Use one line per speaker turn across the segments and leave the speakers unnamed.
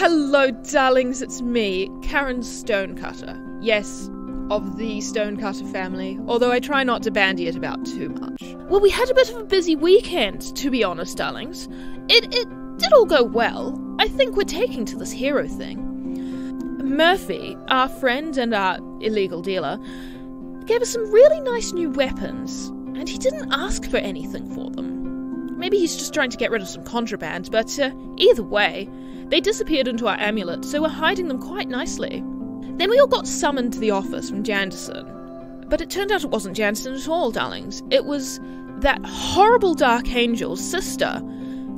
Hello, darlings, it's me, Karen Stonecutter. Yes, of the Stonecutter family, although I try not to bandy it about too much. Well, we had a bit of a busy weekend, to be honest, darlings. It did all go well. I think we're taking to this hero thing. Murphy, our friend and our illegal dealer, gave us some really nice new weapons, and he didn't ask for anything for them. Maybe he's just trying to get rid of some contraband, but either way, they disappeared into our amulet, so we're hiding them quite nicely. Then we all got summoned to the office from Janderson. But it turned out it wasn't Janderson at all, darlings. It was that horrible Dark Angel's sister.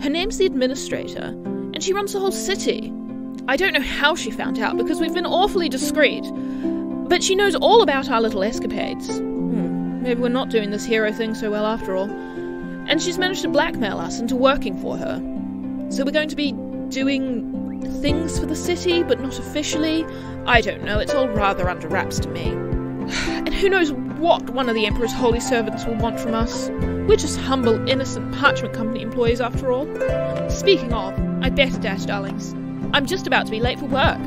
Her name's the Administrator, and she runs the whole city. I don't know how she found out, because we've been awfully discreet. But she knows all about our little escapades. Maybe we're not doing this hero thing so well after all. And she's managed to blackmail us into working for her. So we're going to be doing things for the city, but not officially. I don't know, it's all rather under wraps to me. And who knows what one of the Emperor's holy servants will want from us. We're just humble, innocent Parchment Company employees after all. Speaking of, I'd better dash, darlings. I'm just about to be late for work.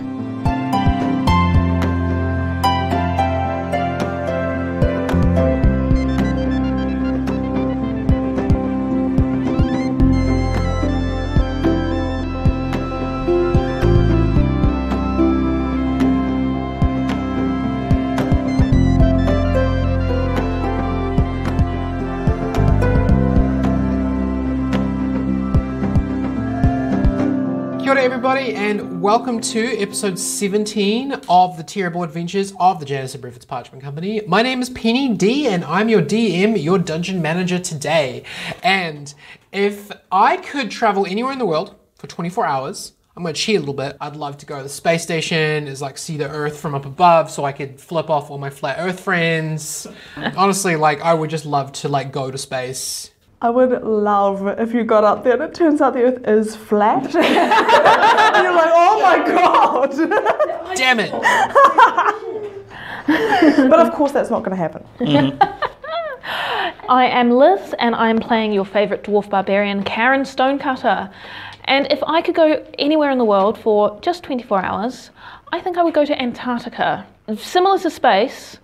Kia ora everybody, and welcome to episode 17 of the Terrible Adventures of the Janice and Griffiths Parchment Company. My name is Penny D, and I'm your DM, your dungeon manager today. And if I could travel anywhere in the world for 24 hours, I'm going to cheat a little bit. I'd love to go to the space station, is like see the Earth from up above, so I could flip off all my flat Earth friends. Honestly, like I would just love to like go to space.
I would love if you got up there and it turns out the Earth is flat. And you're like, oh my god!
Damn it!
But of course that's not going to happen.
I am Liz, and I'm playing your favourite dwarf barbarian, Karen Stonecutter. And if I could go anywhere in the world for just 24 hours, I think I would go to Antarctica. Similar to space,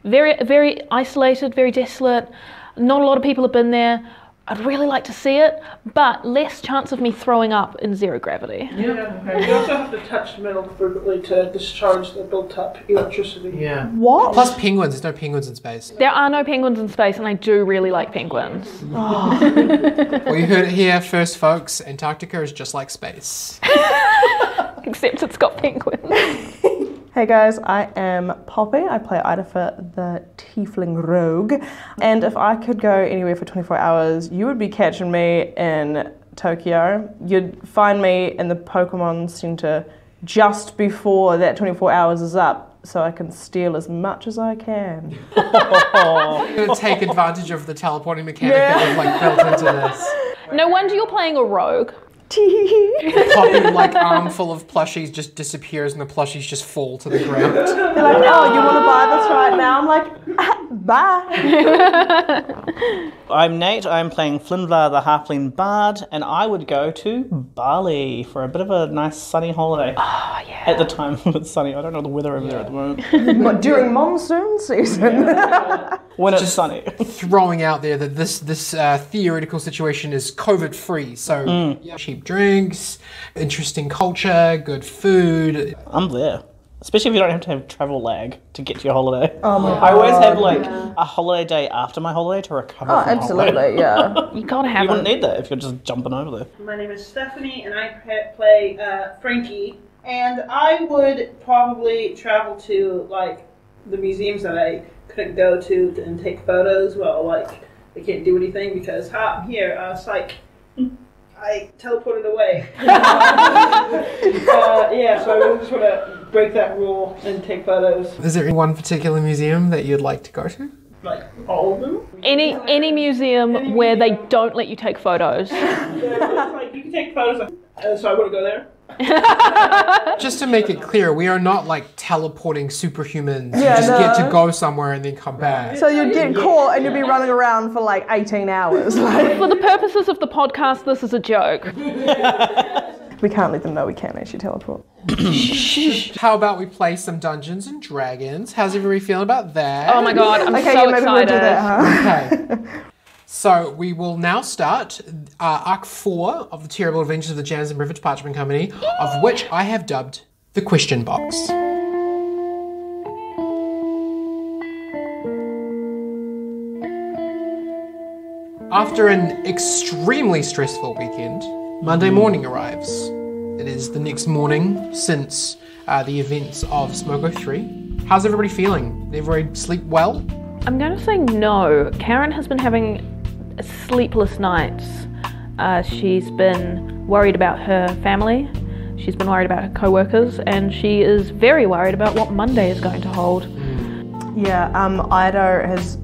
very, very isolated, very desolate. Not a lot of people have been there. I'd really like to see it, but less chance of me throwing up in zero gravity.
Yeah. You also have to touch the metal frequently to discharge the built-up electricity.
Yeah.
What?
Plus penguins. There's no penguins in space.
There are no penguins in space, and I do really like penguins.
Well, you heard it here first, folks. Antarctica is just like space.
Except it's got penguins.
Hey guys, I am Poppy. I play Idafer, the Tiefling Rogue. And if I could go anywhere for 24 hours, you would be catching me in Tokyo. You'd find me in the Pokemon Center just before that 24 hours is up, so I can steal as much as I can.
I'm going to take advantage of the teleporting mechanic that we've like built into this.
No wonder you're playing a rogue.
Poppy, like armful of plushies just disappears and the plushies just fall to the ground.
They're like, oh, you want to buy this right now? I'm like, bye.
I'm Nate, I'm playing Flynnvlar the Halfling Bard, and I would go to Bali for a bit of a nice sunny holiday.
Oh, yeah.
At the time it's sunny, I don't know the weather over there at the moment.
What, during monsoon season?
When it's sunny.
Throwing out there that this theoretical situation is COVID-free, so cheap drinks, interesting culture, good food.
I'm there. Especially if you don't have to have travel lag to get to your holiday.
Oh my God.
I always have like a holiday day after my holiday to recover from
absolutely,
holiday.
yeah.
You gotta have
You wouldn't
it.
need that if you're just jumping over there.
My name is Stephanie, and I play Frankie. And I would probably travel to like the museums that I couldn't go to and take photos. Well, like they can't do anything because I'm here. Psych. I teleported away. Yeah, so I just want to break that rule and take photos.
Is there one particular museum that you'd like to go to?
Like all of them?
Any museum where they don't let you take photos.
Like you can take photos, so I want to go there.
Just to make it clear, we are not like teleporting superhumans.
Yeah,
you just
no.
get to go somewhere and then come back.
So you'd get caught and you'd be running around for like 18 hours. Like.
For the purposes of the podcast, this is a joke.
We can't let them know we can actually teleport.
How about we play some Dungeons and Dragons? How's everybody feeling about that?
Oh my god, I'm
Okay,
so
yeah, maybe
excited.
we'll do that, huh?
Okay. So we will now start Arc 4 of the Terrible Adventures of the Janus and Brevich Parchment Company, of which I have dubbed the Question Box. After an extremely stressful weekend, Monday morning arrives. It is the next morning since the events of Smoko 3. How's everybody feeling? Did everybody sleep well?
I'm going to say no. Karen has been having sleepless nights. She's been worried about her family. She's been worried about her co-workers, and she is very worried about what Monday is going to hold.
Yeah, Ido has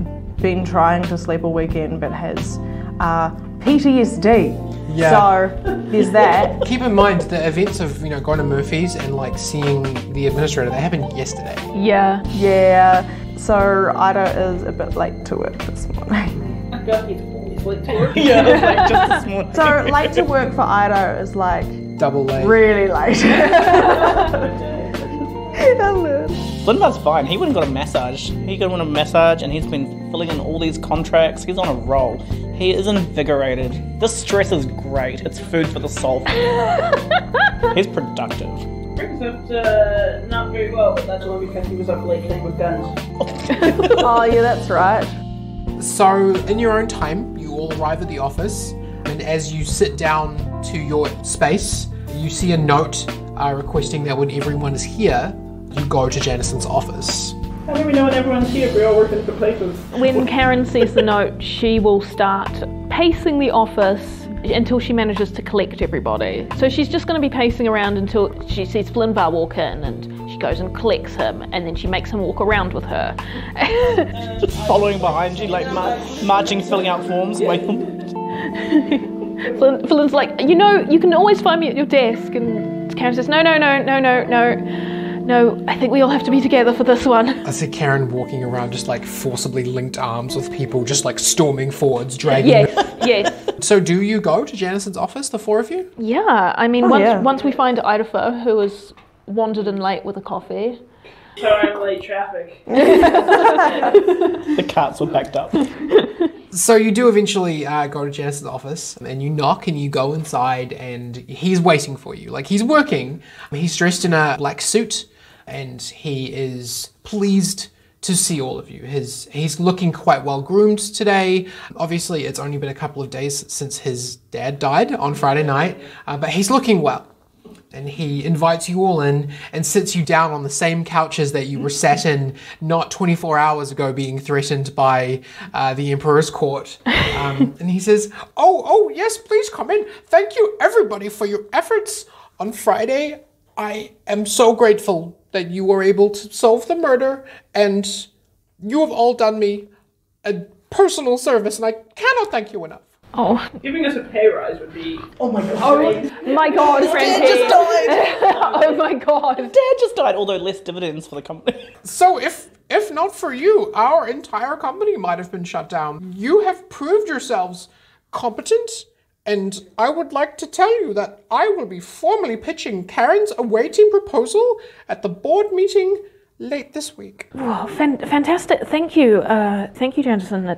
been trying to sleep all weekend, but has PTSD.
Yeah.
So there's that.
Keep in mind the events of going to Murphy's and like seeing the administrator, they happened yesterday.
Yeah.
Yeah. So Ido is a bit late to work this morning.
I feel like he's always late to work.
Yeah, like just this morning.
So late to work for Ido is like
Double late.
really late.
Flynn fine. He went and got a massage. He got a massage and he's been filling in all these contracts. He's on a roll. He is invigorated. This stress is great. It's food for the soul. He's productive.
Brings up not very well, but that's only because he was up late playing with guns.
Oh yeah, that's right.
So in your own time, you all arrive at the office, and as you sit down to your space, you see a note requesting that when everyone is here, you go to Janison's office.
How do we know when everyone's here if we all work in different places?
When Karen sees the note, she will start pacing the office until she manages to collect everybody. So she's just going to be pacing around until she sees Flynnvar walk in, and she goes and collects him, and then she makes him walk around with her.
Just following behind you, like marching, filling out forms.
Flynn's like, you can always find me at your desk, and Karen says, no, I think we all have to be together for this one.
I see Karen walking around just like forcibly linked arms with people just like storming forwards, dragging
Yes.
So do you go to Janison's office, the four of you?
Yeah, I mean,
yeah.
once we find Idafer, who has wandered in late with a coffee.
Sorry, I'm late traffic.
The carts were backed up.
So you do eventually go to Janison's office, and you knock and you go inside, and he's waiting for you. Like, he's working. He's dressed in a black suit, and he is pleased to see all of you. He's looking quite well groomed today. Obviously, it's only been a couple of days since his dad died on Friday night, but he's looking well. And he invites you all in and sits you down on the same couches that you were sat in not 24 hours ago being threatened by the Emperor's court. And he says, oh, yes, please come in. Thank you, everybody, for your efforts on Friday. I am so grateful that you were able to solve the murder, and you have all done me a personal service, and I cannot thank you enough.
Oh,
Giving us a pay rise would be...
Oh my god.
my God, Frankie.
Dad just died.
Oh my God.
Dad just died, although less dividends for the company.
So if not for you, our entire company might have been shut down. You have proved yourselves competent, and I would like to tell you that I will be formally pitching Karen's awaiting proposal at the board meeting late this week.
Wow, fantastic! Thank you, Janison.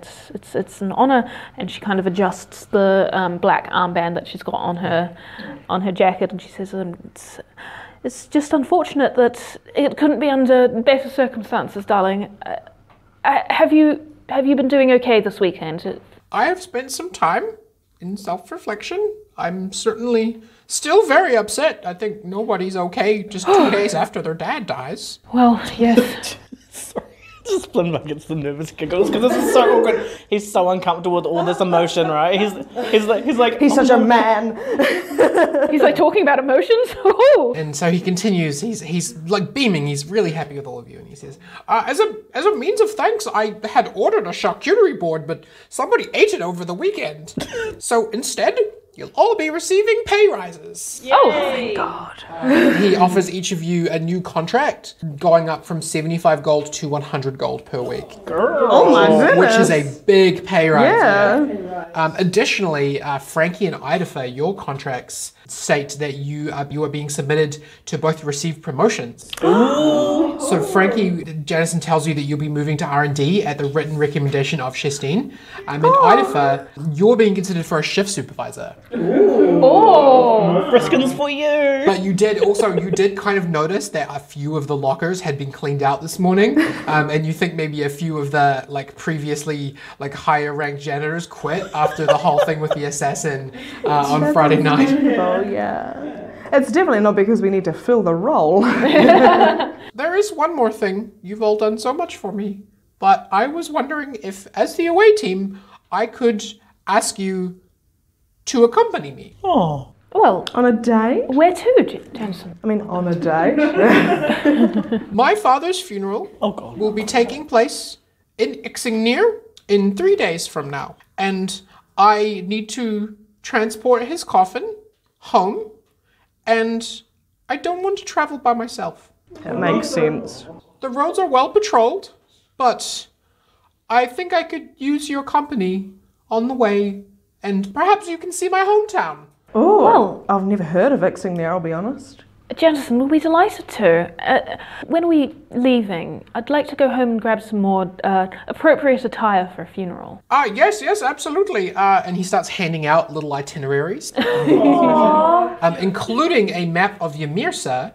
It's an honour. And she kind of adjusts the black armband that she's got on her jacket, and she says, "It's just unfortunate that it couldn't be under better circumstances, darling. Have you been doing okay this weekend?"
I have spent some time in self-reflection. I'm certainly still very upset. I think nobody's okay just 2 days after their dad dies.
Well, yes.
Sorry. Just Flynn gets the nervous giggles because this is so awkward. He's so uncomfortable with all this emotion, right? He's like
He's such a man.
He's like talking about emotions. Ooh.
And so he continues, he's like beaming, he's really happy with all of you, and he says, as a means of thanks, I had ordered a charcuterie board, but somebody ate it over the weekend. So instead, you'll all be receiving pay rises.
Oh, thank God.
He offers each of you a new contract going up from 75 gold to 100 gold per week.
Oh my goodness.
Which is a big pay rise.
Yeah.
Additionally, Frankie and Idafer, your contracts state that you are being submitted to both receive promotions. So Frankie, Janison tells you that you'll be moving to R&D at the written recommendation of Shestine. And Idafer, you're being considered for a shift supervisor.
Briskins for you.
But you did kind of notice that a few of the lockers had been cleaned out this morning, and you think maybe a few of the previously higher ranked janitors quit after the whole thing with the assassin on Friday night.
Oh yeah. It's definitely not because we need to fill the role.
There is one more thing. You've all done so much for me, but I was wondering if, as the away team, I could ask you to accompany me.
Oh.
Well,
On a day?
where to, Janison?
I mean, on a day.
My father's funeral will be taking place in Ixingnear in 3 days from now, and I need to transport his coffin home, and I don't want to travel by myself.
That makes sense.
The roads are well patrolled, but I think I could use your company on the way, and perhaps you can see my hometown.
Oh,
Well-
I've never heard of Ixing there, I'll be honest.
Janison, we'll be delighted to. When are we leaving? I'd like to go home and grab some more appropriate attire for a funeral.
Yes, absolutely. And he starts handing out little itineraries, including a map of Yamirsa,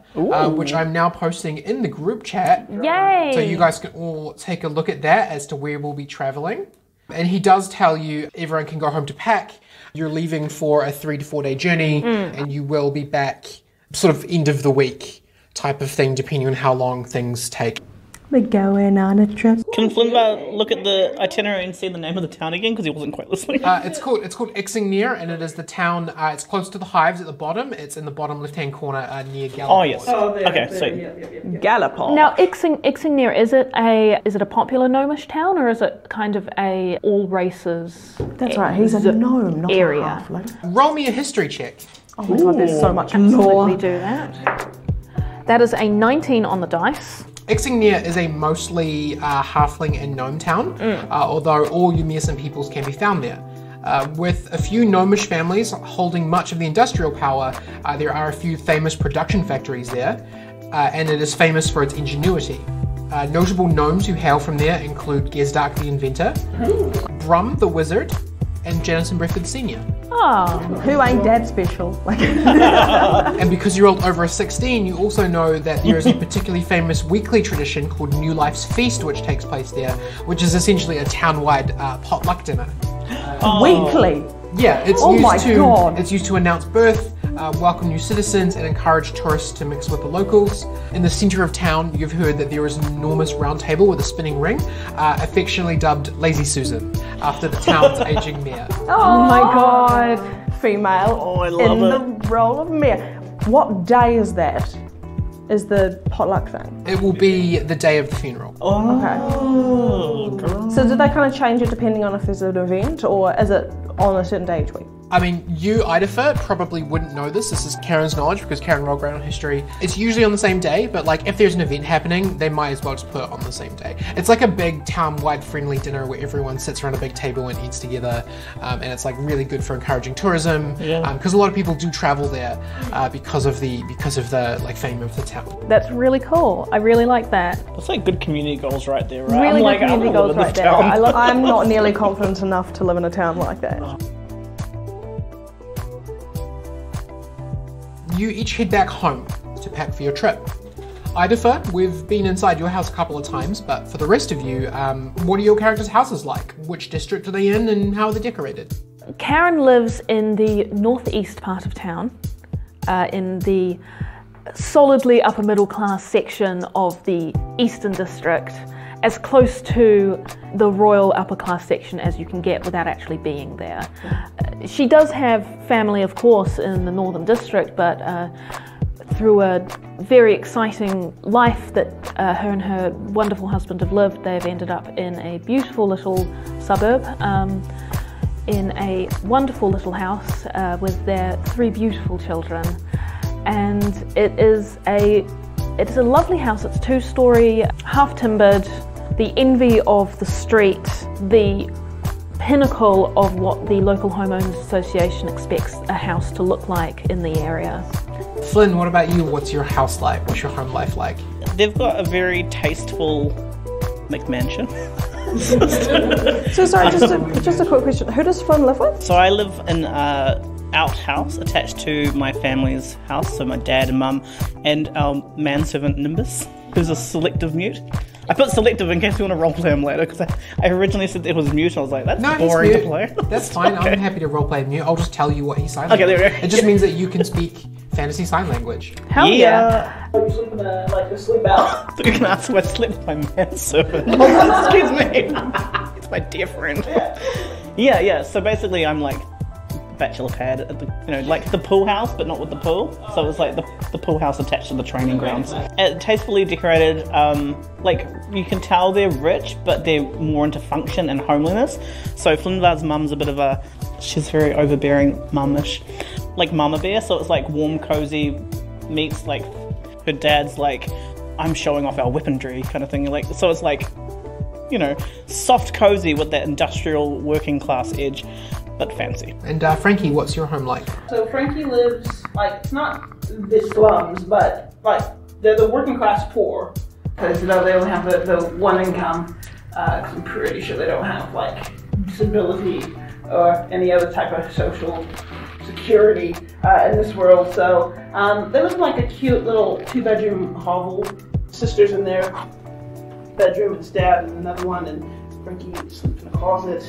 which I'm now posting in the group chat.
Yay!
So you guys can all take a look at that as to where we'll be traveling. And he does tell you everyone can go home to pack. You're leaving for a 3 to 4 day journey, and you will be back sort of end of the week type of thing, depending on how long things take.
We're going on a trip.
Can Flimba look at the itinerary and see the name of the town again? Because he wasn't quite listening.
It's called Ixingnear, and it is the town. It's close to the hives at the bottom. It's in the bottom left-hand corner near Gallipoli.
Oh, yes.
there,
Okay,
there,
so
yeah.
Gallipoli.
Now, Ixingnear, is it a popular gnomish town, or is it kind of a all races?
That's right, he's a gnome, not
area.
a halfling.
Roll me a history check.
Oh my god, there's so much
Absolutely
lore.
do that. That is a 19 on the dice.
Ixingnear is a mostly halfling and gnome town, although all Yumirsan peoples can be found there. With a few gnomish families holding much of the industrial power, there are a few famous production factories there, and it is famous for its ingenuity. Notable gnomes who hail from there include Gezdark the Inventor, Brum the Wizard, and Janison Brefford Sr.
Oh,
Who ain't that special? Like,
And because you rolled over a 16, you also know that there is a particularly famous weekly tradition called New Life's Feast, which takes place there, which is essentially a town-wide potluck dinner.
weekly.
Yeah, it's
Oh my God.
It's used to announce birth, welcome new citizens, and encourage tourists to mix with the locals. In the center of town, you've heard that there is an enormous round table with a spinning ring, affectionately dubbed Lazy Susan, after the town's aging mayor.
Oh my god. Female
Oh, I love
in the role of mayor. What day is that? Is the potluck thing?
It will be the day of the funeral.
Okay. So do they kind of change it depending on if there's an event, or is it on a certain day each week?
I mean, you, Idafer, probably wouldn't know this. This is Karen's knowledge because Karen rolled great on history. It's usually on the same day, but like if there's an event happening, they might as well just put it on the same day. It's like a big town-wide friendly dinner where everyone sits around a big table and eats together, and it's like really good for encouraging tourism because a lot of people do travel there because of the like fame of the town.
that's really cool. I really like that.
that's like good community goals right there, right?
Really
I'm
good
like, I
community
wanna
goals
live in
right
this
there.
town.
I love
I'm not nearly confident enough to live in a town like that.
You each head back home to pack for your trip. Idafer, we've been inside your house a couple of times, but for the rest of you, what are your characters' houses like? Which district are they in and how are they decorated?
Karen lives in the northeast part of town, in the solidly upper middle class section of the Eastern District, as close to the royal upper class section as you can get without actually being there. She does have family, of course, in the Northern District, but through a very exciting life that her and her wonderful husband have lived, they've ended up in a beautiful little suburb. in a wonderful little house with their 3 beautiful children, and it's a lovely house. It's 2-story, half timbered, the envy of the street, the pinnacle of what the local homeowners association expects a house to look like in the area.
Flynn, what about you? What's your house like? What's your home life like?
They've got a very tasteful McMansion.
So sorry, just a quick question. Who does Flynn live with?
So I live in an outhouse attached to my family's house, so my dad and mum, and our manservant Nimbus, who's a selective mute. I put selective in case you want to roleplay him later, because I originally said it was mute, and I was like, that's boring to play.
That's fine,
Okay.
I'm happy to roleplay mute. I'll just tell you what he signs.
Okay, there we go.
It just means that you can speak fantasy sign language.
Hell yeah.
I'm sleeping like a sleep out.
So you can ask who I slept with my manservant. Excuse me. It's my dear friend. Yeah, so basically I'm like bachelor pad at the, like the pool house, but not with the pool. So it was like the pool house attached to the training grounds. Tastefully decorated, like you can tell they're rich, but they're more into function and homeliness. So Flynn's mum's a bit of she's very overbearing mum-ish, like mama bear. So it's like warm, cozy meets like her dad's like, I'm showing off our weaponry kind of thing. Like, so it's like, soft, cozy with that industrial working class edge, but fancy.
And Frankie, what's your home like?
So Frankie lives, like, it's not the slums, but, like, they're the working class poor. Because, they only have the one income. 'Cause I'm pretty sure they don't have, like, disability or any other type of social security in this world. So they live in, like, a cute little 2-bedroom hovel. Sister's in their bedroom, it's dad in another one, and Frankie sleeps in a closet.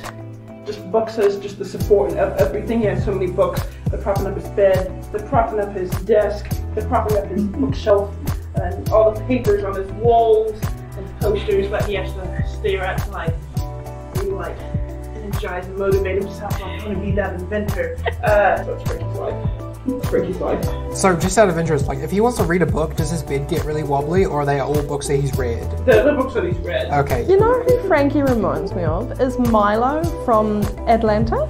Just books is just the support of everything. He has so many books. They're propping up his bed, they're propping up his desk, they're propping up his bookshelf, and all the papers on his walls and posters that he has to stare at to really energize and motivate himself. I want to be that inventor. So it's Frankie's life. It's Frankie's life.
So just out of interest, like if he wants to read a book, does his bed get really wobbly, or are they all books that he's read?
The books that he's read.
Okay.
You know who Frankie reminds me of? Is Milo from Atlanta.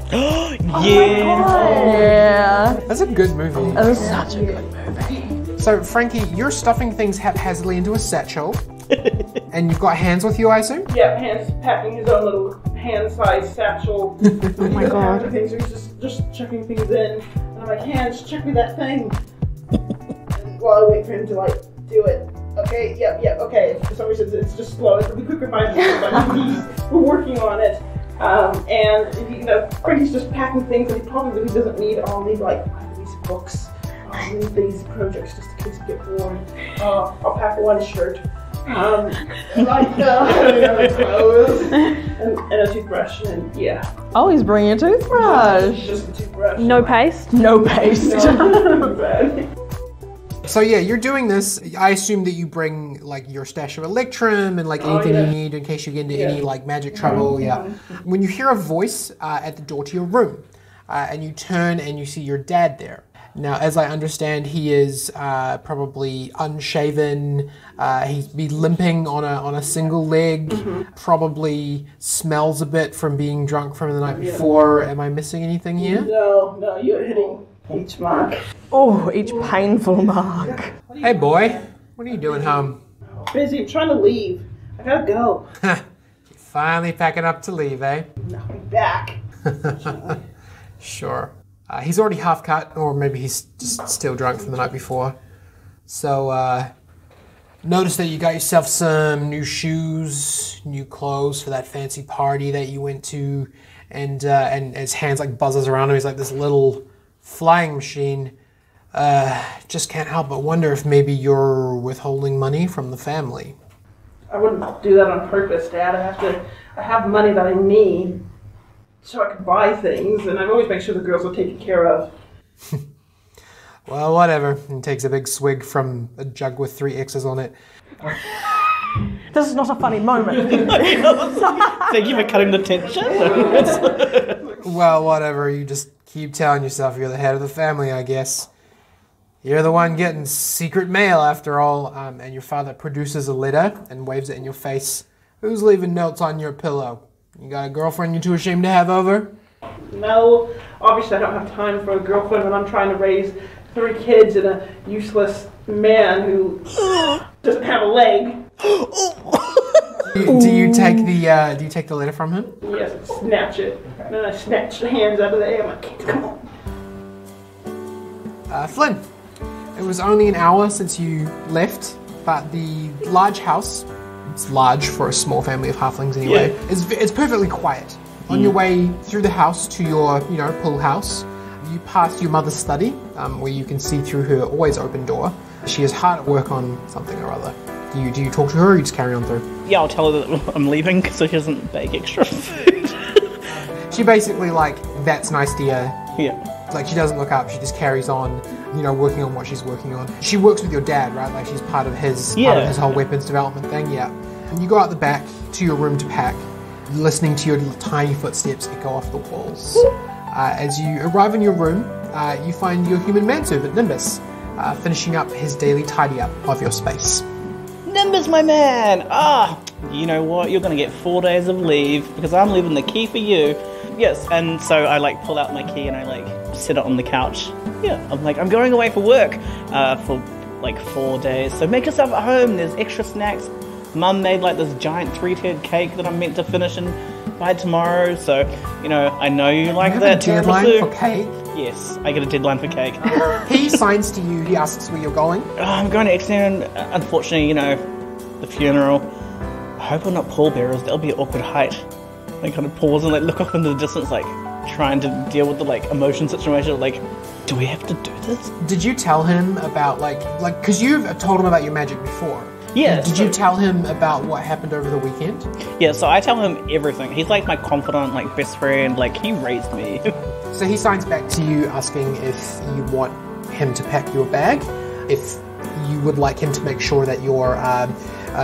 Yeah.
That's a good movie.
It was such a good movie.
So Frankie, you're stuffing things haphazardly into a satchel, and you've got Hands with you, I assume?
Yeah, Hands packing his own little hand-sized satchel.
Oh my god.
Things, so he's just chucking things in. And I'm like, Hands, check me that thing. And while I wait for him to do it. Okay, yep, okay. For some reason it's just slow. It'll be quicker by we're working on it. And Frankie's just packing things that he probably really doesn't need. I'll need these books. I'll need these projects just in case you get bored. I'll pack one shirt. Clothes and a toothbrush, and yeah.
Oh, he's bringing a toothbrush.
Just a toothbrush.
No paste?
No paste.
No, bad.
So yeah, you're doing this. I assume that you bring your stash of Electrum and anything you need in case you get into any magic trouble. Yeah. When you hear a voice at the door to your room, and you turn and you see your dad there. Now, as I understand, he is probably unshaven. He'd be limping on a single leg. Probably smells a bit from being drunk from the night before. Am I missing anything here?
No, you're hitting each mark.
Oh, each painful mark.
Hey, boy. What are you doing home?
Busy. I'm trying to leave. I gotta go.
Finally packing up to leave, eh?
I'll be back.
Sure. He's already half cut, or maybe he's just still drunk from the night before. So, notice that you got yourself some new shoes, new clothes for that fancy party that you went to, and his hands buzzes around him. He's like this little flying machine. Just can't help but wonder if maybe you're withholding money from the family.
I wouldn't do that on purpose, Dad. I have money that I need so I can buy things, and I always make sure the girls are taken care of.
Well, whatever. He takes a big swig from a jug with 3 X's on it.
This is not a funny moment.
Thank you for cutting the tension.
Well, whatever. You just keep telling yourself you're the head of the family, I guess. You're the one getting secret mail, after all. And your father produces a letter and waves it in your face. Who's leaving notes on your pillow? You got a girlfriend you're too ashamed to have over?
No, obviously I don't have time for a girlfriend when I'm trying to raise 3 kids and a useless man who doesn't have a leg.
Do you take the letter from him?
Yes, snatch it. And then I snatch the hands out of the air. I'm like, kids, come on.
Flynn, it was only an hour since you left, but the large house, it's large for a small family of halflings anyway, it's perfectly quiet. On your way through the house to your, pool house, you pass your mother's study, where you can see through her always open door. She is hard at work on something or other. Do you talk to her or you just carry on through?
Yeah, I'll tell her that I'm leaving so she doesn't bake extra food.
She basically that's nice dear.
Yeah.
Like, she doesn't look up, she just carries on, working on what she's working on. She works with your dad, right? Like, she's part of his whole weapons development thing, yeah. And you go out the back to your room to pack, listening to your little tiny footsteps echo off the walls. As you arrive in your room, you find your human manservant, Nimbus, finishing up his daily tidy up of your space.
Nimbus, my man! You know what? You're gonna get 4 days of leave because I'm leaving the key for you. Yes, and so I pull out my key and I sit it on the couch. Yeah, I'm going away for work for 4 days. So make yourself at home. There's extra snacks. Mum made this giant 3-tiered cake that I'm meant to finish by tomorrow. So I know you like that.
Deadline for cake?
Yes, I get a deadline for cake.
He signs to you. He asks where you're going.
I'm going to Exeter, and unfortunately, the funeral. I hope we're not pallbearers. That'll be an awkward height. I kind of pause and look off into the distance, trying to deal with the emotion situation. Do we have to do this?
Did you tell him about because you've told him about your magic before?
Yeah.
Did you tell him about what happened over the weekend?
Yeah, so I tell him everything. He's my confidant, best friend. He raised me.
So he signs back to you asking if you want him to pack your bag, if you would like him to make sure that your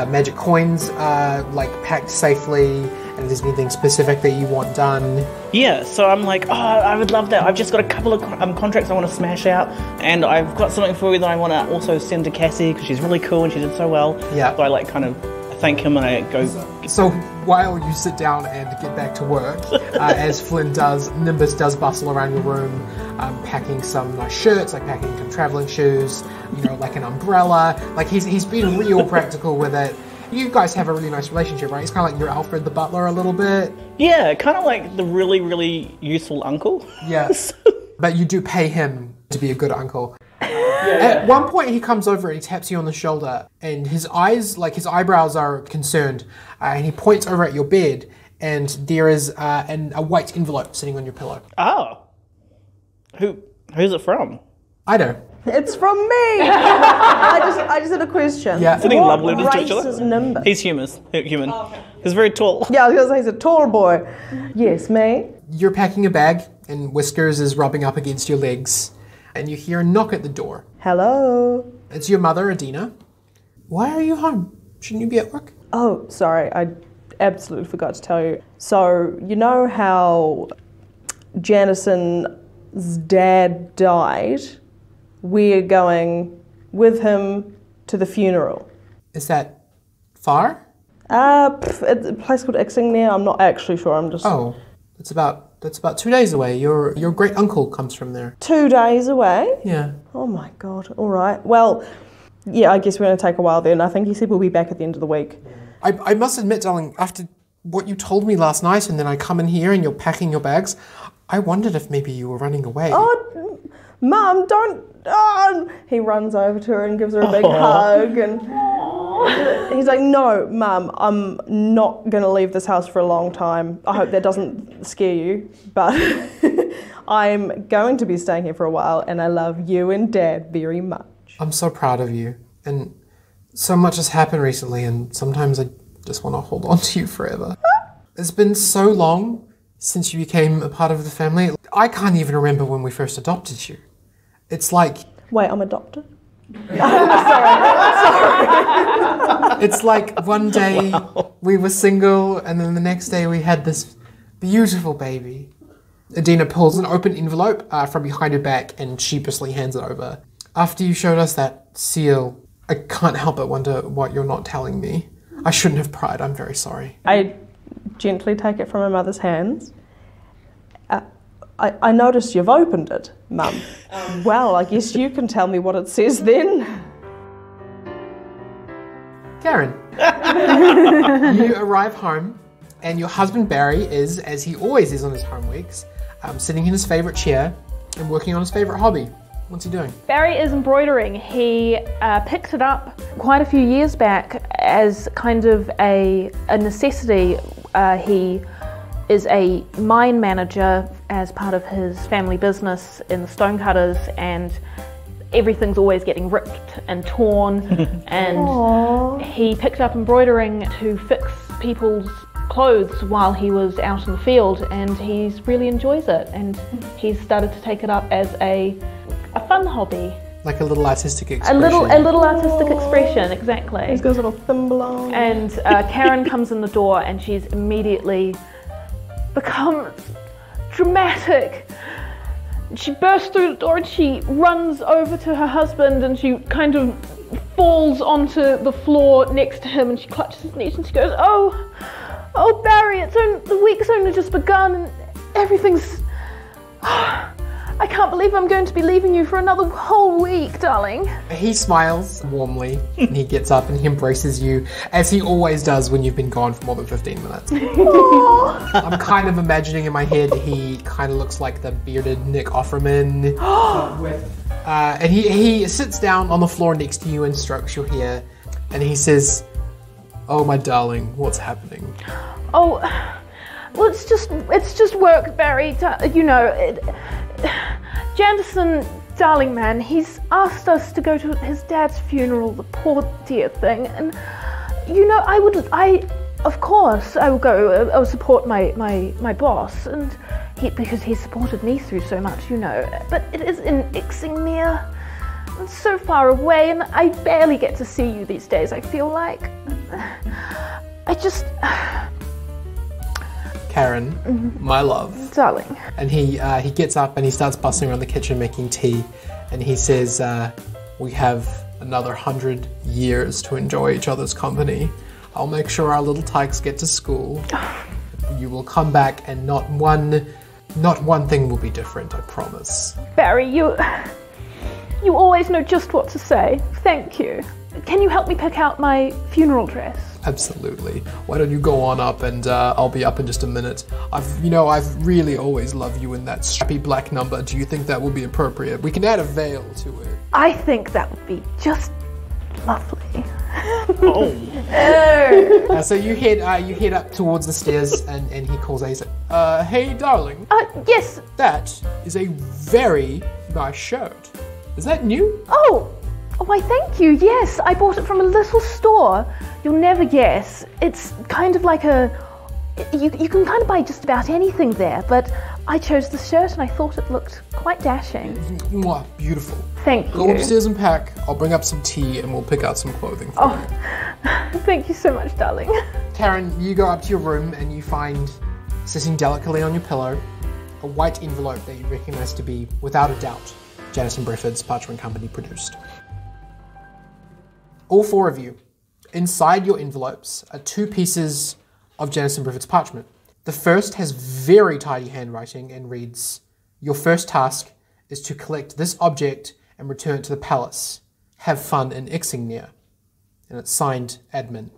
magic coins are packed safely, and if there's anything specific that you want done.
Yeah, so I'm I would love that. I've just got a couple of contracts I want to smash out, and I've got something for you that I want to also send to Cassie because she's really cool and she did so well. Yeah. So I kind of thank him and I go.
So while you sit down and get back to work, as Flynn does, Nimbus does bustle around your room, packing some nice shirts, packing some traveling shoes, an umbrella. He's been real practical with it. You guys have a really nice relationship, right? He's kind of like your Alfred the butler a little bit.
Yeah, kind of like the really, really useful uncle.
Yes. But you do pay him to be a good uncle. At one point he comes over and he taps you on the shoulder and his eyes, his eyebrows are concerned, and he points over at your bed and there is a white envelope sitting on your pillow.
Oh. Who's it from?
I know.
It's from me! I just had a question.
Yeah.
Sitting lovely
What
with
race
each other.
is Nimbus?
He's human. Oh, okay. He's very tall.
Yeah, I was going to say he's a tall boy. Yes, me.
You're packing a bag and Whiskers is rubbing up against your legs and you hear a knock at the door.
Hello.
It's your mother, Adina. Why are you home? Shouldn't you be at work?
Oh, sorry, I absolutely forgot to tell you. So, you know how Janison's dad died? We're going with him to the funeral.
Is that far?
It's a place called Ixingnia. I'm not actually sure. I'm just.
Oh, that's about 2 days away. Your great uncle comes from there.
2 days away?
Yeah.
Oh my god. All right. Well, yeah. I guess we're gonna take a while then. I think he said we'll be back at the end of the week.
I must admit, darling, after what you told me last night, and then I come in here and you're packing your bags, I wondered if maybe you were running away.
Oh, Mum, don't. Oh. He runs over to her and gives her a big hug, and he's like, "No, Mum, I'm not going to leave this house for a long time. I hope that doesn't scare you, but I'm going to be staying here for a while, and I love you and Dad very much."
I'm so proud of you, and so much has happened recently, and sometimes I just want to hold on to you forever. It's been so long since you became a part of the family. I can't even remember when we first adopted you. It's like...
Wait, I'm adopted?
Sorry. It's like one day we were single and then the next day we had this beautiful baby. Adina pulls an open envelope from behind her back and sheepishly hands it over. After you showed us that seal, I can't help but wonder what you're not telling me. I shouldn't have pried. I'm very sorry.
I gently take it from my mother's hands. I noticed you've opened it, Mum. Well, I guess you can tell me what it says then.
Karen, you arrive home, and your husband Barry is, as he always is on his home weeks, sitting in his favourite chair and working on his favourite hobby. What's he doing?
Barry is embroidering. He picked it up quite a few years back as kind of a necessity. He is a mine manager as part of his family business in the stonecutters, and everything's always getting ripped and torn. And
Aww.
he picked up embroidering to fix people's clothes while he was out in the field, and he really enjoys it. And he's started to take it up as a fun hobby.
Like a little artistic expression.
A little artistic expression, exactly.
He's got his little thimble on.
And Karen comes in the door, and she's immediately becomes dramatic. She bursts through the door and she runs over to her husband, and she kind of falls onto the floor next to him, and she clutches his knees and she goes, "Oh, Barry, the week's only just begun, and everything's... I can't believe I'm going to be leaving you for another whole week, darling."
He smiles warmly, and he gets up and he embraces you, as he always does when you've been gone for more than 15 minutes. I'm kind of imagining in my head he kind of looks like the bearded Nick Offerman. And he sits down on the floor next to you and strokes your hair, and he says, "Oh, my darling, what's happening?"
"Oh, well, it's just work, Barry. You know, Janderson, darling man, he's asked us to go to his dad's funeral, the poor dear thing, and you know, of course I will go. I'll support my boss, and because he supported me through so much, you know. But it is in Ixingmere. It's so far away, and I barely get to see you these days, I feel like.
Karen, my love.
Darling."
And he gets up and he starts bustling around the kitchen making tea, and he says, "We have another 100 years to enjoy each other's company. I'll make sure our little tykes get to school. You will come back, and not one thing will be different, I promise."
"Barry, you always know just what to say. Thank you. Can you help me pick out my funeral dress?"
"Absolutely. Why don't you go on up, and I'll be up in just a minute. I've really always loved you in that strappy black number. Do you think that would be appropriate? We can add a veil to it."
I think that would be just lovely.
So you head up towards the stairs, and he calls out. He's like, "Hey, darling.
Yes.
That is a very nice shirt. Is that new?"
Oh, why, thank you. Yes, I bought it from a little store. You'll never guess. It's kind of like you can kind of buy just about anything there, but I chose the shirt and I thought it looked quite dashing.
Mwah, beautiful.
Thank you.
Go upstairs and pack. I'll bring up some tea and we'll pick out some clothing for you.
Thank you so much, darling.
Karen, you go up to your room and you find, sitting delicately on your pillow, a white envelope that you recognise to be, without a doubt, Janison Brefford's Parchment Company produced. All four of you, inside your envelopes are two pieces of Janison Brefford's parchment. The first has very tidy handwriting and reads, "Your first task is to collect this object and return it to the palace. Have fun in Ixingmere." And it's signed Admin.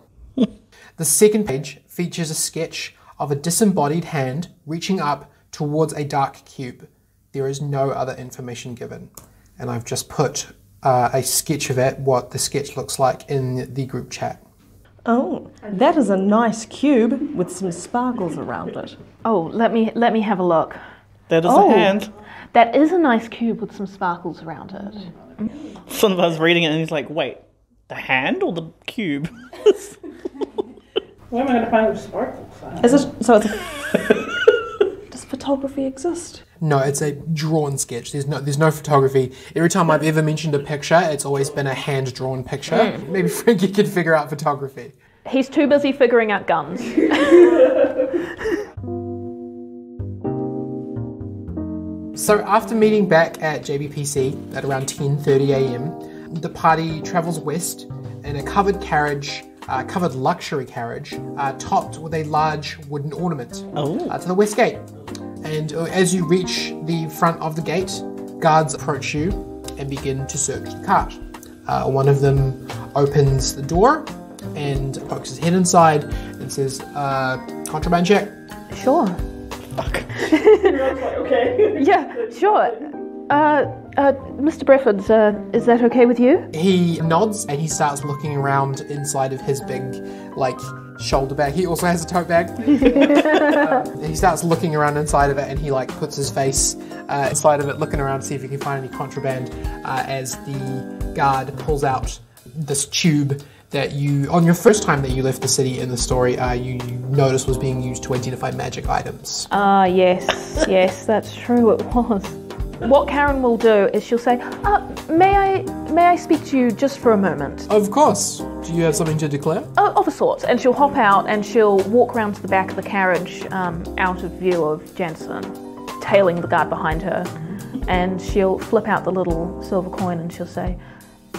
The second page features a sketch of a disembodied hand reaching up towards a dark cube. There is no other information given. And I've just put a sketch of it, what the sketch looks like, in the group chat.
Oh, that is a nice cube with some sparkles around it.
Oh, let me have a look.
That is a hand.
That is a nice cube with some sparkles around it.
Son of us reading it and he's like, "Wait, the hand or the cube?"
Where am I going to find the sparkles?
Is it so? Does photography exist?
No, it's a drawn sketch. There's no photography. Every time I've ever mentioned a picture, it's always been a hand-drawn picture. Maybe Frankie could figure out photography.
He's too busy figuring out guns.
So after meeting back at JBPC at around 10:30 a.m, the party travels west in a covered carriage, covered luxury carriage, topped with a large wooden ornament to the west gate. And as you reach the front of the gate, guards approach you and begin to search the cart. One of them opens the door and pokes his head inside and says, contraband check.
Sure.
Okay.
Yeah, sure. Mr. Brefford, is that okay with you?
He nods and he starts looking around inside of his big, shoulder bag. He also has a tote bag. He starts looking around inside of it and he, puts his face inside of it, looking around to see if he can find any contraband as the guard pulls out this tube that you, on your first time that you left the city in the story, you noticed was being used to identify magic items.
Yes, that's true, it was. What Karen will do is she'll say, may I speak to you just for a moment?
Of course. Do you have something to declare?
Of a sort. And she'll hop out and she'll walk around to the back of the carriage, out of view of Jansen, tailing the guard behind her. And she'll flip out the little silver coin and she'll say,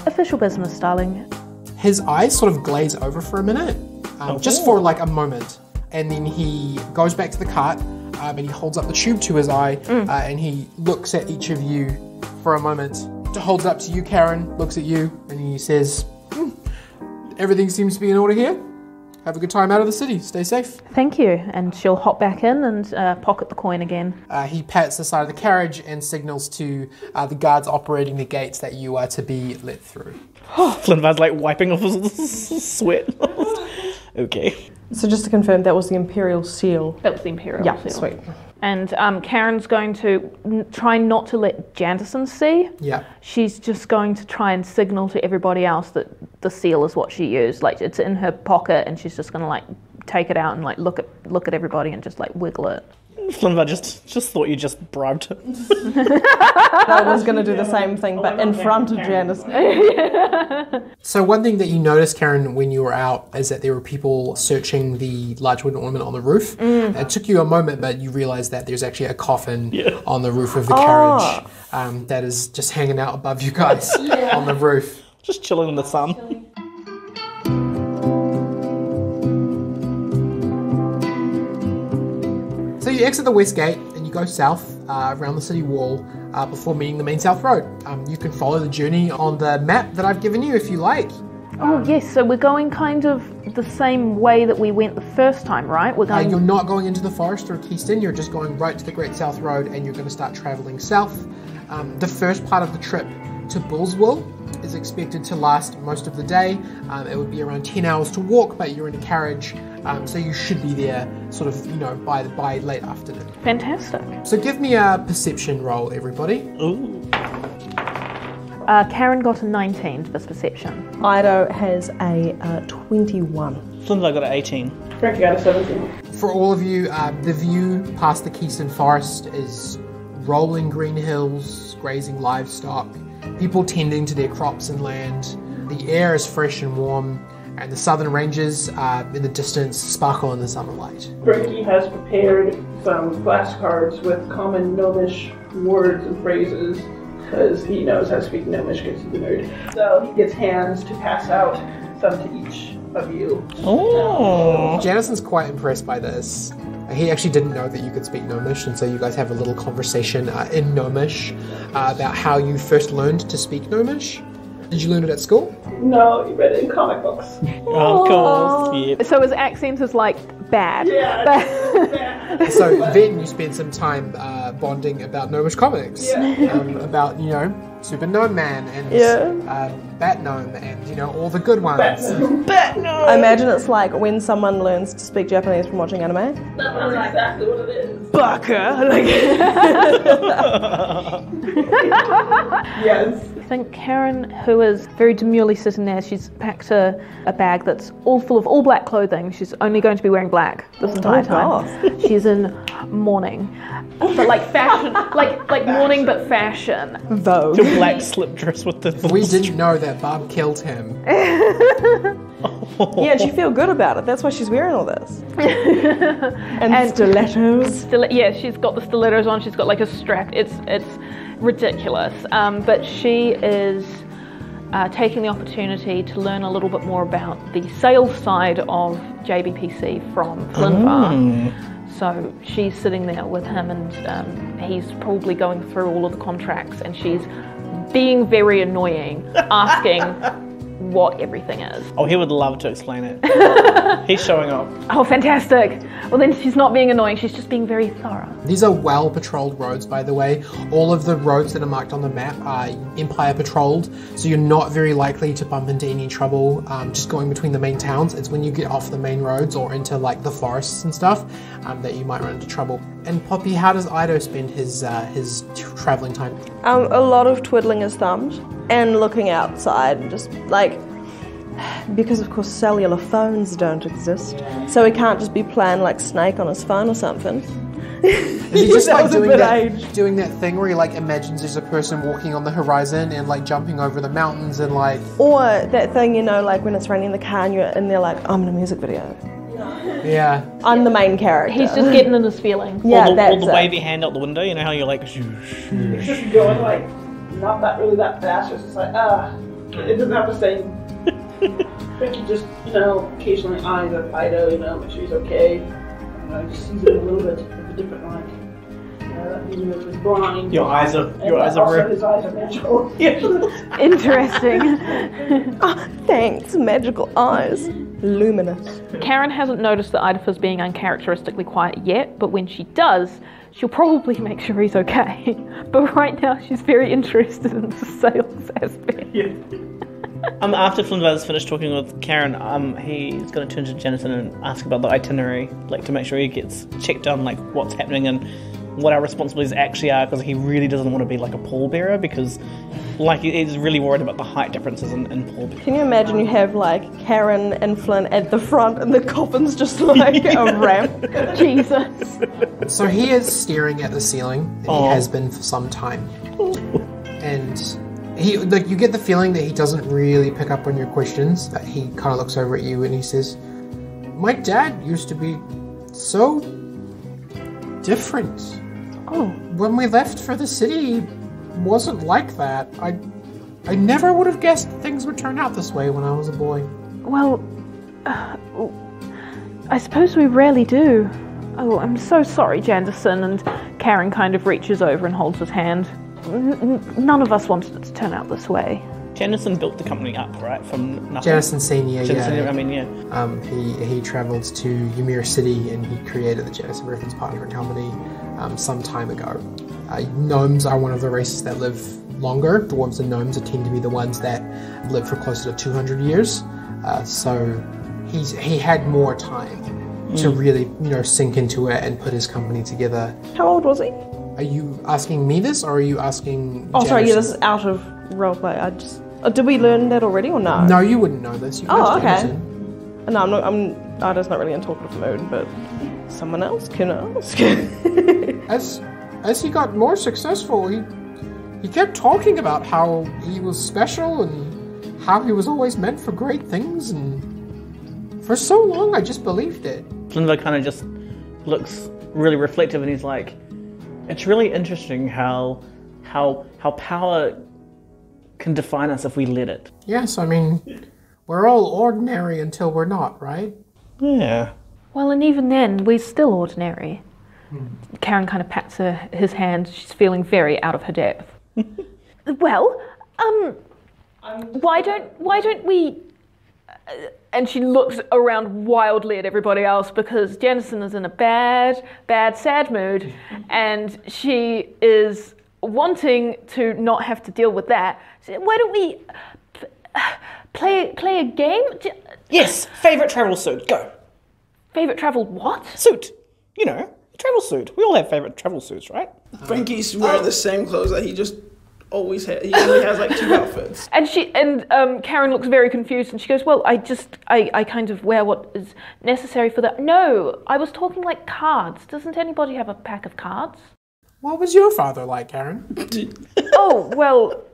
official business, darling.
His eyes sort of glaze over for a minute, just for a moment. And then he goes back to the cart and he holds up the tube to his eye and he looks at each of you for a moment. Holds up to you, Karen, looks at you, and he says, everything seems to be in order here. Have a good time out of the city. Stay safe.
Thank you. And she'll hop back in and pocket the coin again.
He pats the side of the carriage and signals to the guards operating the gates that you are to be let through.
Flinvar's wiping off his sweat. Okay.
So just to confirm, that was the Imperial seal.
That was the Imperial seal.
Yeah, sweet.
And Karen's going to try not to let Janderson see.
Yeah.
She's just going to try and signal to everybody else that the seal is what she used. It's in her pocket, and she's just going to take it out and look at everybody and just wiggle it.
Flinvar just thought you just bribed her.
I was going to do the same thing, but in front of Janice.
So one thing that you noticed, Karen, when you were out is that there were people searching the large wooden ornament on the roof. It took you a moment, but you realised that there's actually a coffin on the roof of the carriage that is just hanging out above you guys on the roof.
Just chilling in the sun.
So you exit the west gate and you go south around the city wall before meeting the main south road. You can follow the journey on the map that I've given you if you like.
Oh yes, so we're going kind of the same way that we went the first time, right? We're going.
You're not going into the forest or Keyston, you're just going right to the Great South Road and you're going to start travelling south. The first part of the trip to Bullswell is expected to last most of the day. It would be around 10 hours to walk, but you're in a carriage, so you should be there sort of, by late afternoon.
Fantastic.
So give me a perception roll, everybody.
Ooh.
Karen got a 19 for this perception.
Ido has a 21.
Flinvar got an 18.
Frankie got a 17.
For all of you, the view past the Keystone Forest is rolling green hills, grazing livestock, people tending to their crops and land. The air is fresh and warm, and the southern ranges in the distance sparkle in the summer light.
Frankie has prepared some flashcards with common Gnomish words and phrases because he knows how to speak Gnomish because he's a nerd. So he gets hands to pass out some to each of you.
Oh.
Janison's quite impressed by this. He actually didn't know that you could speak Gnomish, and so you guys have a little conversation in Gnomish about how you first learned to speak Gnomish. Did you learn it at school?
No, he read it in comic books.
Of course. Yeah.
So his accent is bad.
Yeah.
So then you spend some time bonding about Gnomish comics.
Yeah.
About, Super Gnome Man and Bat Gnome and, all the good ones.
Bat Gnome!
I imagine it's like when someone learns to speak Japanese from watching anime.
That's exactly what it is.
Baka!
Yes.
I think Karen, who is very demurely sitting there, she's packed a bag that's all full of all black clothing. She's only going to be wearing black this entire time. She's in mourning. But fashion, like mourning but fashion.
Vogue.
The black slip dress with the...
We didn't know that Bob killed him.
Yeah, and she feel good about it. That's why she's wearing all this. and stilettos.
She's got the stilettos on. She's got a strap. It's ridiculous. But she is taking the opportunity to learn a little bit more about the sales side of JBPC from Flinvar. So she's sitting there with him, and he's probably going through all of the contracts, and she's being very annoying, asking what everything is.
Oh, he would love to explain it. He's showing off.
Oh, fantastic. Well, then she's not being annoying, she's just being very thorough.
These are well-patrolled roads, by the way. All of the roads that are marked on the map are Empire patrolled, so you're not very likely to bump into any trouble just going between the main towns. It's when you get off the main roads or into like the forests and stuff that you might run into trouble. And Poppy, how does Ido spend his traveling time?
A lot of twiddling his thumbs and looking outside, and just like, because of course cellular phones don't exist, so he can't just be playing like Snake on his phone or something.
Is he just like doing that thing where he like imagines there's a person walking on the horizon and like jumping over the mountains and like...
Or that thing, you know, like when it's raining in the car and you're in there like, I'm in a music video.
Yeah.
I'm the main character.
He's just getting in his feelings.
Yeah,
or the wavy hand out the window, you know how you're like...
It's just going like, not that really that fast, it's just like, it doesn't have the same... I think you just, you know, occasionally eyes at Ido, you know, make sure he's okay. You know, just sees it a little bit of a different light. You know, he's blind.
Your eyes are
also his eyes are magical.
Interesting.
Oh, thanks, magical eyes. Luminous.
Karen hasn't noticed that Idafer's being uncharacteristically quiet yet, but when she does, she'll probably make sure he's okay. But right now, she's very interested in the sales aspect.
Yeah. After Flynn finished talking with Karen, he's going to turn to Jennison and ask about the itinerary, like to make sure he gets checked on, like what's happening and what our responsibilities actually are, because he really doesn't want to be like a pallbearer, because like he's really worried about the height differences in pallbearers.
Can you imagine you have like Karen and Flynn at the front and the coffin's just like a ramp?
Jesus.
So he is staring at the ceiling, and he has been for some time. And he, like, you get the feeling that he doesn't really pick up on your questions, that he kind of looks over at you and he says, my dad used to be so different.
Oh.
When we left for the city, he wasn't like that. I never would have guessed things would turn out this way when I was a boy.
Well, I suppose we rarely do. Oh, I'm so sorry, Jandison. And Karen kind of reaches over and holds his hand. None of us wanted it to turn out this way.
Jennison built the company up, right? From nothing.
Jennison Senior,
I mean, yeah.
He travelled to Ymir City and he created the Jennison Griffins Parchment Company some time ago. Gnomes are one of the races that live longer. Dwarves and gnomes tend to be the ones that live for closer to 200 years. So he had more time to really, you know, sink into it and put his company together.
How old was he?
Are you asking me this, or are you asking
Oh,
Jennison?
sorry, yeah, this is out of roleplay. I just... did we learn that already or no?
No, you wouldn't know this. You
Oh,
guys
okay. No, Ida's not really in talkative mood, but someone else can ask.
As he got more successful, he kept talking about how he was special and how he was always meant for great things, and for so long I just believed it.
Flynn kind of just looks really reflective, and he's like, it's really interesting how power can define us if we let it.
Yes, I mean, we're all ordinary until we're not, right?
Yeah.
Well, and even then, we're still ordinary. Karen kind of pats his hand. She's feeling very out of her depth. Well, why don't we... And she looks around wildly at everybody else, because Jennison is in a bad, sad mood, and she is wanting to not have to deal with that. So why don't we play a game?
Yes, favourite travel suit, go.
Favourite travel what?
Suit. You know, travel suit. We all have favourite travel suits, right?
Frankie's wearing the same clothes that he just always has. He only has like 2 outfits.
And Karen looks very confused, and she goes, well, I kind of wear what is necessary for that. No, I was talking like cards. Doesn't anybody have a pack of cards?
What was your father like, Karen?
Oh, well,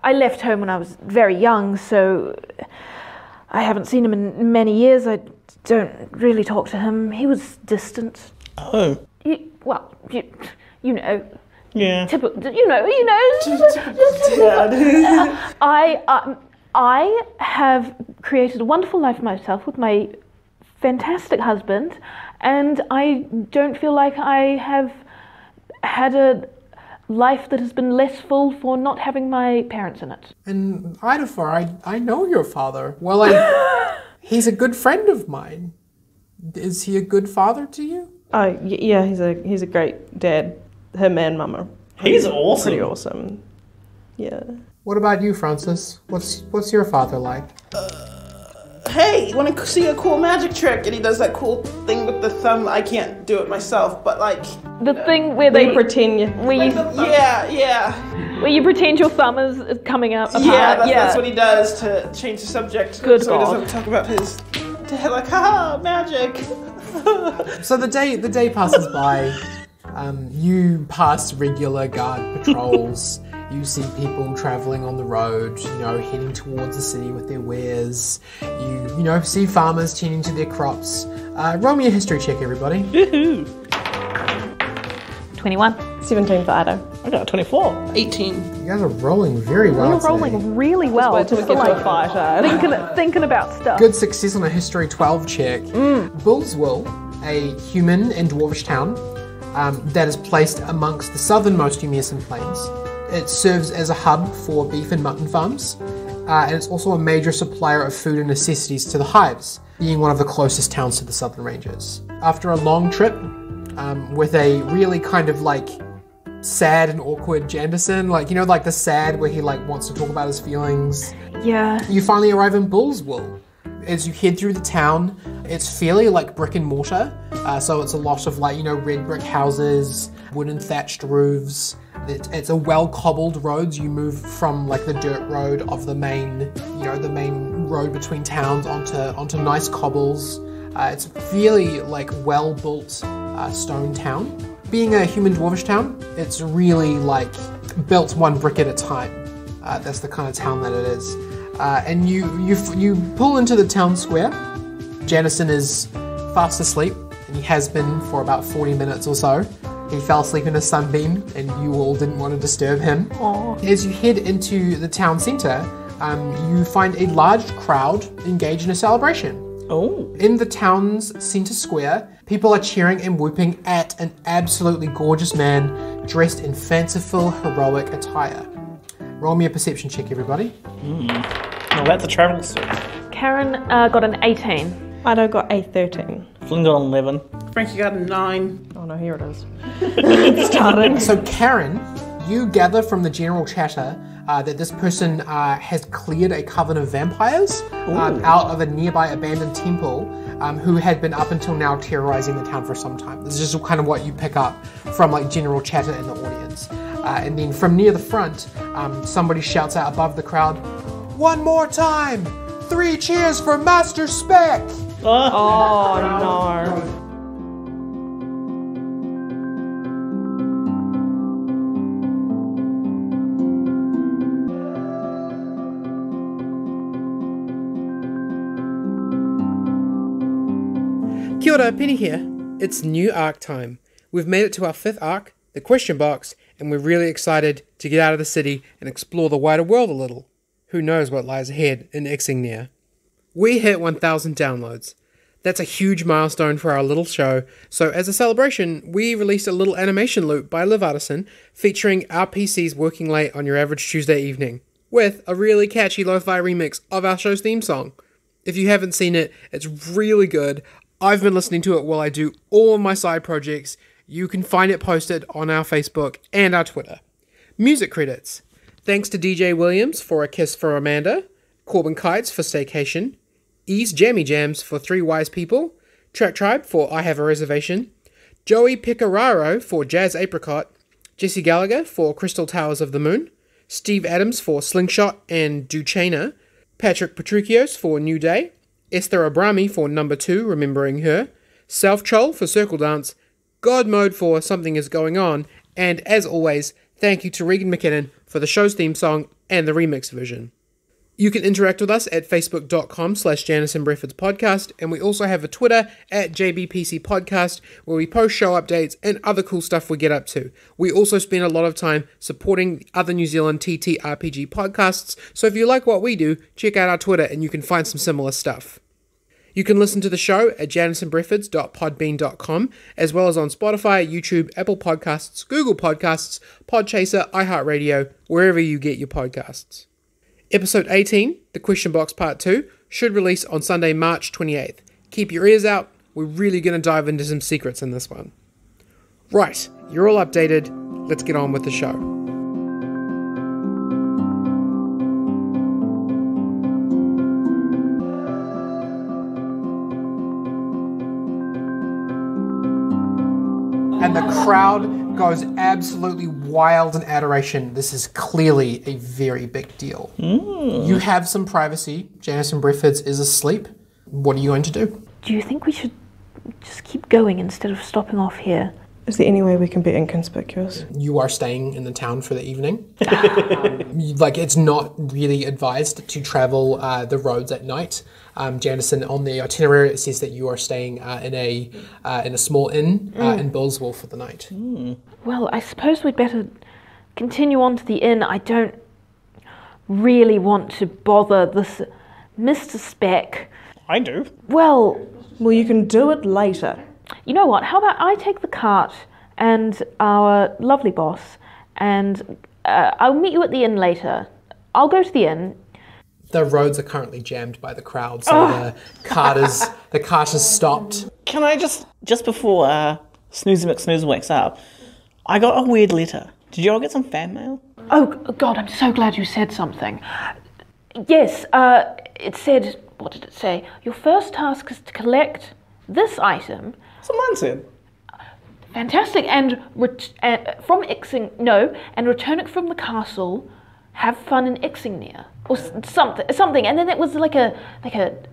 I left home when I was very young, so I haven't seen him in many years. I don't really talk to him. He was distant.
Oh.
You know.
Yeah.
Typical, you know. I have created a wonderful life for myself with my fantastic husband, and I don't feel like I have had a life that has been less full for not having my parents in it.
And Idafer, I know your father. Well, he's a good friend of mine. Is he a good father to you?
Oh, yeah, he's a great dad. Him and Mama.
He's awesome.
Pretty awesome. Yeah.
What about you, Francis? What's your father like?
Hey, you want to see a cool magic trick? And he does that cool thing with the thumb. I can't do it myself, but like...
The thing where they
pretend you...
Yeah.
Where you pretend your thumb is coming up apart.
Yeah, that's what he does to change the subject.
Good
so
God.
he doesn't talk about his... Like, haha, magic.
So the day passes by. You pass regular guard patrols. You see people traveling on the road, heading towards the city with their wares. You see farmers tending to their crops. Roll me a history check, everybody.
21.
17 for Ido.
I got a 24.
18.
You guys are rolling very well
You're
today.
rolling really well.
Wait till we get to a fight,
thinking about stuff.
Good success on a history 12 check. Bullsville, a human and dwarvish town that is placed amongst the southernmost Humierson Plains. It serves as a hub for beef and mutton farms, and it's also a major supplier of food and necessities to the hives, being one of the closest towns to the southern ranges. After a long trip, with a really kind of like sad and awkward Janderson, like the sad where he like wants to talk about his feelings.
Yeah.
You finally arrive in Bullsville. As you head through the town, it's fairly like brick and mortar, so it's a lot of like red brick houses, wooden thatched roofs. It's a well cobbled roads. You move from like the dirt road of the main, the main road between towns onto nice cobbles. It's a fairly like well built stone town. Being a human dwarvish town, it's really like built one brick at a time. That's the kind of town that it is. And you pull into the town square. Janison is fast asleep, and he has been for about 40 minutes or so. He fell asleep in a sunbeam, and you all didn't want to disturb him.
Aww.
As you head into the town centre, you find a large crowd engaged in a celebration.
Oh.
In the town's centre square, people are cheering and whooping at an absolutely gorgeous man dressed in fanciful, heroic attire. Roll me a perception check, everybody.
Well, that's a travel suit.
Karen got an 18.
Ido got a 13.
Flynn got an 11.
Frankie got a 9.
Oh no, here it is. Starting.
So Karen, you gather from the general chatter that this person has cleared a coven of vampires out of a nearby abandoned temple who had been up until now terrorizing the town for some time. This is just kind of what you pick up from like general chatter in the audience. And then from near the front, somebody shouts out above the crowd, "One more time! 3 cheers for Master Speck!"
Oh no.
Kia ora, Penny here. It's new arc time. We've made it to our 5th arc, the question box, and we're really excited to get out of the city and explore the wider world a little. Who knows what lies ahead in Exingnia. We hit 1,000 downloads. That's a huge milestone for our little show, so as a celebration, we released a little animation loop by Liv Artisan featuring our PCs working late on your average Tuesday evening, with a really catchy lo-fi remix of our show's theme song. If you haven't seen it, it's really good. I've been listening to it while I do all of my side projects. You can find it posted on our Facebook and our Twitter. Music credits. Thanks to DJ Williams for A Kiss for Amanda, Corbin Kites for Staycation, Ease Jammy Jams for 3 Wise People, Track Tribe for I Have a Reservation, Joey Pecoraro for Jazz Apricot, Jesse Gallagher for Crystal Towers of the Moon, Steve Adams for Slingshot and Duchena, Patrick Petruchios for New Day, Esther Abrami for Number 2, Remembering Her, Self Chol for Circle Dance, God Mode for Something Is Going On, and as always, thank you to Regan McKinnon for the show's theme song and the remix version. You can interact with us at facebook.com/Janice and Brefford's podcast, and we also have a Twitter at JBPC Podcast where we post show updates and other cool stuff we get up to. We also spend a lot of time supporting other New Zealand TTRPG podcasts, so if you like what we do, check out our Twitter and you can find some similar stuff. You can listen to the show at janisonbreffords.podbean.com, as well as on Spotify, YouTube, Apple Podcasts, Google Podcasts, Podchaser, iHeartRadio, wherever you get your podcasts. Episode 18, The Question Box Part 2, should release on Sunday, March 28th. Keep your ears out. We're really going to dive into some secrets in this one. Right, you're all updated. Let's get on with the show. And the crowd goes absolutely wild in adoration. This is clearly a very big deal. You have some privacy. Janison Breffords is asleep. What are you going to do?
Do you think we should just keep going instead of stopping off here?
Is there any way we can be inconspicuous?
You are staying in the town for the evening. It's not really advised to travel the roads at night. Janison, on the itinerary, it says that you are staying in a small inn in Billsville for the night.
Well, I suppose we'd better continue on to the inn. I don't really want to bother this Mr. Speck.
I do.
Well, you can do it later.
You know what? How about I take the cart and our lovely boss, and I'll meet you at the inn later. I'll go to the inn.
The roads are currently jammed by the crowd, so the cart is stopped.
Can I just before Snoozy McSnooze wakes up, I got a weird letter. Did you all get some fan mail?
Oh, God, I'm so glad you said something. Yes, it said, what did it say? Your first task is to collect this item.
That's what mine said.
Fantastic, and from and return it from the castle. Have fun in Ixingnia, or something. And then it was like a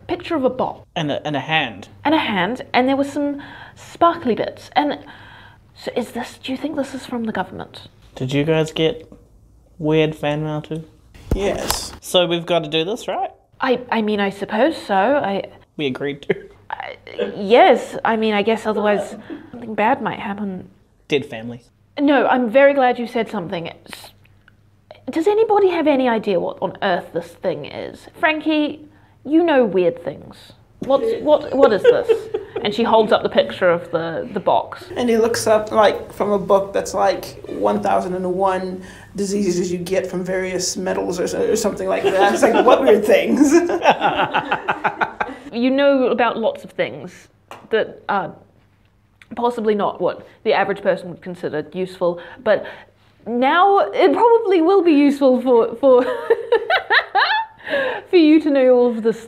picture of a box
And a hand.
And there was some sparkly bits. And so, do you think this is from the government?
Did you guys get weird fan mail too?
Yes.
So we've got to do this, right?
I mean, I suppose so.
We agreed to.
Yes, I mean, I guess otherwise something bad might happen.
Dead family.
No, I'm very glad you said something. Does anybody have any idea what on earth this thing is? Frankie, you know weird things. What is this? And she holds up the picture of the box.
And he looks up from a book that's 1001 diseases you get from various metals or something like that. It's what weird things?
You know about lots of things that are possibly not what the average person would consider useful, but now it probably will be useful for for you to know all of this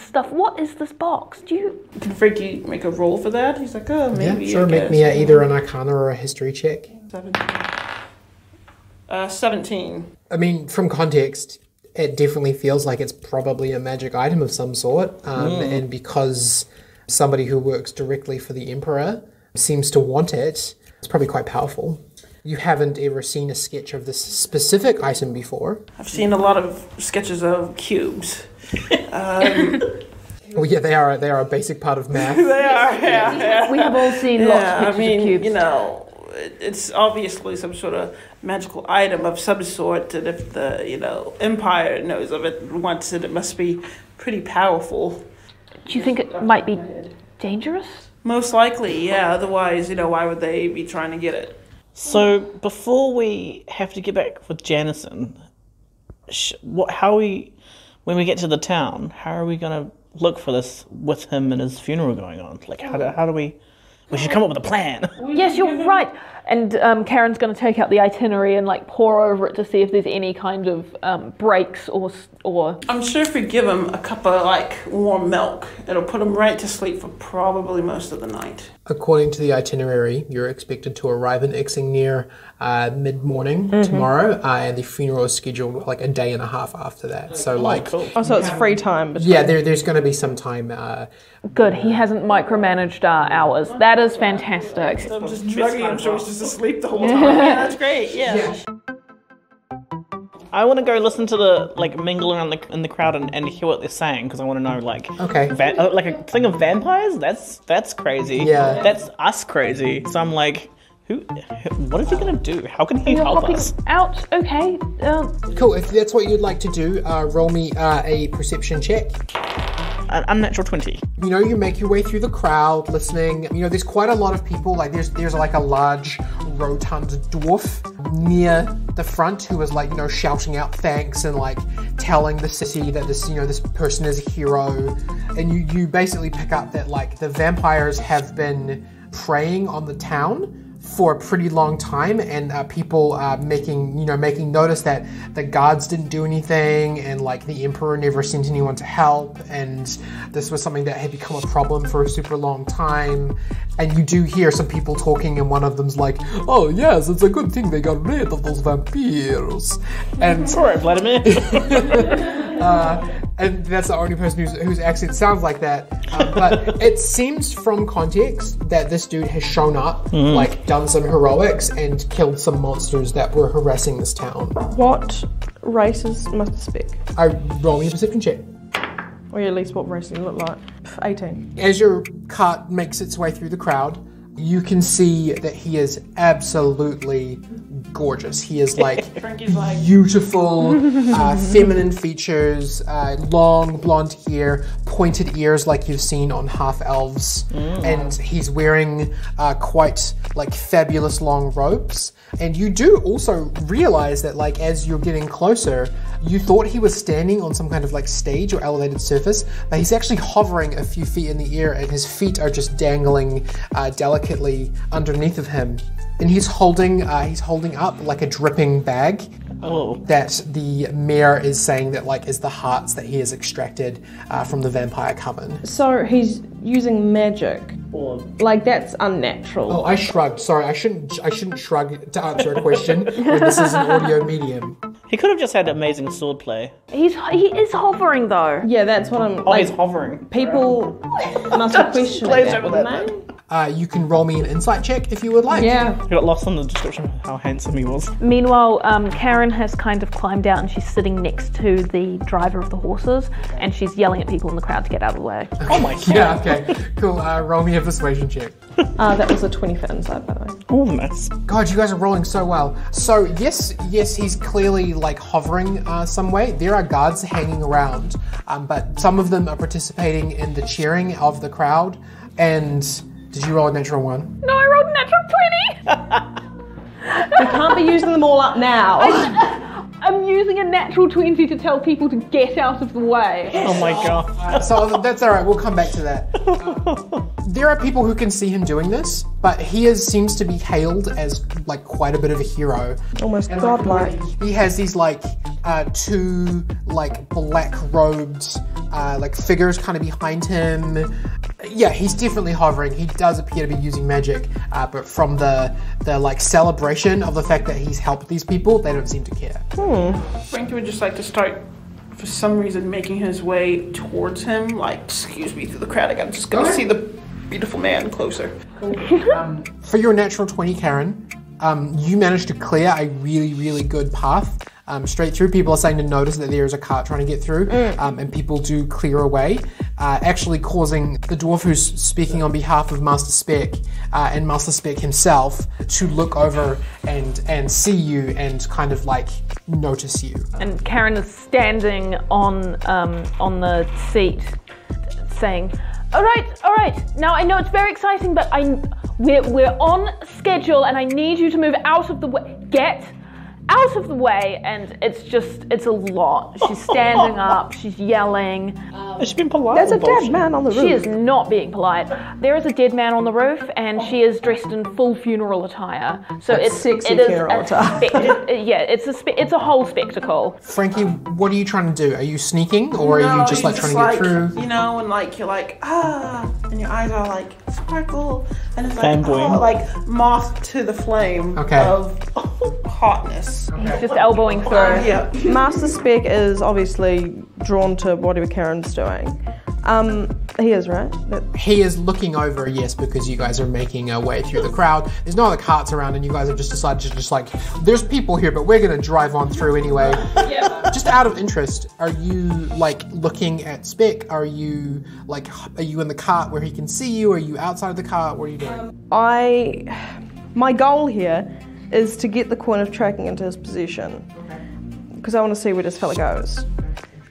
stuff. What is this box? Can
Frankie make a roll for that? He's like, oh, maybe.
Yeah, sure. Make me either an Arcana or a History check.
17.
I mean, from context, it definitely feels like it's probably a magic item of some sort. And because somebody who works directly for the Emperor seems to want it, it's probably quite powerful. You haven't ever seen a sketch of this specific item before.
I've seen a lot of sketches of cubes.
Well, yeah, they are a basic part of math.
They are, yeah.
We have all seen lots of pictures of cubes.
It's obviously some sort of magical item of some sort, and if the, Empire knows of it and wants it, it must be pretty powerful.
Do you think it might be dangerous?
Most likely, yeah. Otherwise, why would they be trying to get it?
So before we have to get back with Janison, when we get to the town, how are we going to look for this with him and his funeral going on? How do we should come up with a plan.
Yes, you're right. And Karen's going to take out the itinerary and pore over it to see if there's any kind of breaks or.
I'm sure if we give him a cup of warm milk, it'll put him right to sleep for probably most of the night.
According to the itinerary, you're expected to arrive in Ixingnia mid-morning tomorrow, and the funeral is scheduled a day and a half after that. So
cool.
Oh, so it's free time between.
Yeah, there's going to be some time.
Good. He hasn't micromanaged our hours. That is fantastic.
I'm just drugging him so he's just asleep the whole time. Yeah, that's great. Yeah.
I want to go listen to the mingle around in the crowd and hear what they're saying, because I want to know
okay,
a thing of vampires. That's crazy.
Yeah,
that's us crazy. So I'm like, what is he gonna do? How can he help us?
Out. Okay.
Cool. If that's what you'd like to do, roll me a perception check.
an unnatural 20.
You know, you make your way through the crowd, listening. You know, there's quite a lot of people. Like, there's like a large, rotund dwarf near the front who is like, you know, shouting out thanks and like telling the city that this, you know, this person is a hero. And you basically pick up that like the vampires have been preying on the town for a pretty long time, and people making notice that the guards didn't do anything, and like the emperor never sent anyone to help, and this was something that had become a problem for a super long time. And you do hear some people talking, and one of them's like, "Oh yes, it's a good thing they got rid of those vampires." And
All right, Vladimir.
and that's the only person whose accent sounds like that. But it seems from context that this dude has shown up, like done some heroics and killed some monsters that were harassing this town.
What races must it speak?
I roll me a perception check.
Or at least what races look like? 18.
As your cart makes its way through the crowd, you can see that he is absolutely gorgeous. He is like beautiful, feminine features, long blonde hair, pointed ears like you've seen on half elves, and he's wearing quite like fabulous long robes. And you do also realize that like as you're getting closer, you thought he was standing on some kind of like stage or elevated surface, but he's actually hovering a few feet in the air, and his feet are just dangling delicately underneath of him. And he's holding up like a dripping bag that the mayor is saying that like is the hearts that he has extracted from the vampire coven.
So he's using magic. Like that's unnatural.
Oh, I shrugged. Sorry, I shouldn't shrug to answer a question when this is an audio medium.
He could have just had amazing swordplay.
He is hovering though.
Yeah, that's what I'm.
Oh, he's hovering.
People must have questioned that, wouldn't they?
You can roll me an insight check if you would like.
Yeah.
He got lost in the description of how handsome he was.
Meanwhile, Karen has kind of climbed out and she's sitting next to the driver of the horses, and she's yelling at people in the crowd to get out of the way.
Oh my god.
Yeah, okay. Cool. Roll me a persuasion check.
That was a 20 for insight, by the way.
Oh, nice.
God, you guys are rolling so well. So yes, he's clearly like hovering some way. There are guards hanging around, but some of them are participating in the cheering of the crowd. And did you roll a natural 1?
No, I rolled a natural 20!
We can't be using them all up now.
I'm using a natural 20 to tell people to get out of the way.
Oh my god.
So that's all right. We'll come back to that. There are people who can see him doing this, but he seems to be hailed as like quite a bit of a hero.
Almost godlike.
He has these like two like black robed like figures kind of behind him. Yeah, he's definitely hovering. He does appear to be using magic, but from the like celebration of the fact that he's helped these people, they don't seem to care.
Frankie would just like to start, for some reason, making his way towards him. Like, excuse me, through the crowd again. Just gonna see the beautiful man closer.
For your natural 20, Karen, you managed to clear a really, really good path straight through. People are saying to notice that there is a cart trying to get through, and people do clear away, actually causing the dwarf who's speaking on behalf of Master Spec and Master Spec himself to look over and see you and kind of like notice you.
And Karen is standing on the seat saying, all right, now I know it's very exciting, but we're on schedule and I need you to move out of the way. Get out of the way. And it's a lot. She's standing up, she's yelling.
Has she been polite?
There's a dead man on the roof.
She is not being polite. There is a dead man on the roof, and she is dressed in full funeral attire. So it's
sexy
it is
funeral attire.
Yeah, it's a whole spectacle.
Frankie, what are you trying to do? Are you sneaking, or are you just like trying to get through?
You know, and like you're like, and your eyes are like sparkle, and it's like,
Fanboying.
like moth to the flame of hotness.
He's just elbowing through.
Yeah.
Master Spec is obviously drawn to whatever Karen's doing. He is, right?
He is looking over, yes, because you guys are making a way through the crowd. There's no other carts around, and you guys have just decided to just like, there's people here, but we're gonna drive on through anyway. Yeah. Just out of interest, are you like looking at Spec? Are you in the cart where he can see you? Are you outside of the cart? What are you doing?
My goal here is to get the coin of tracking into his possession. Because I want to see where this fella goes.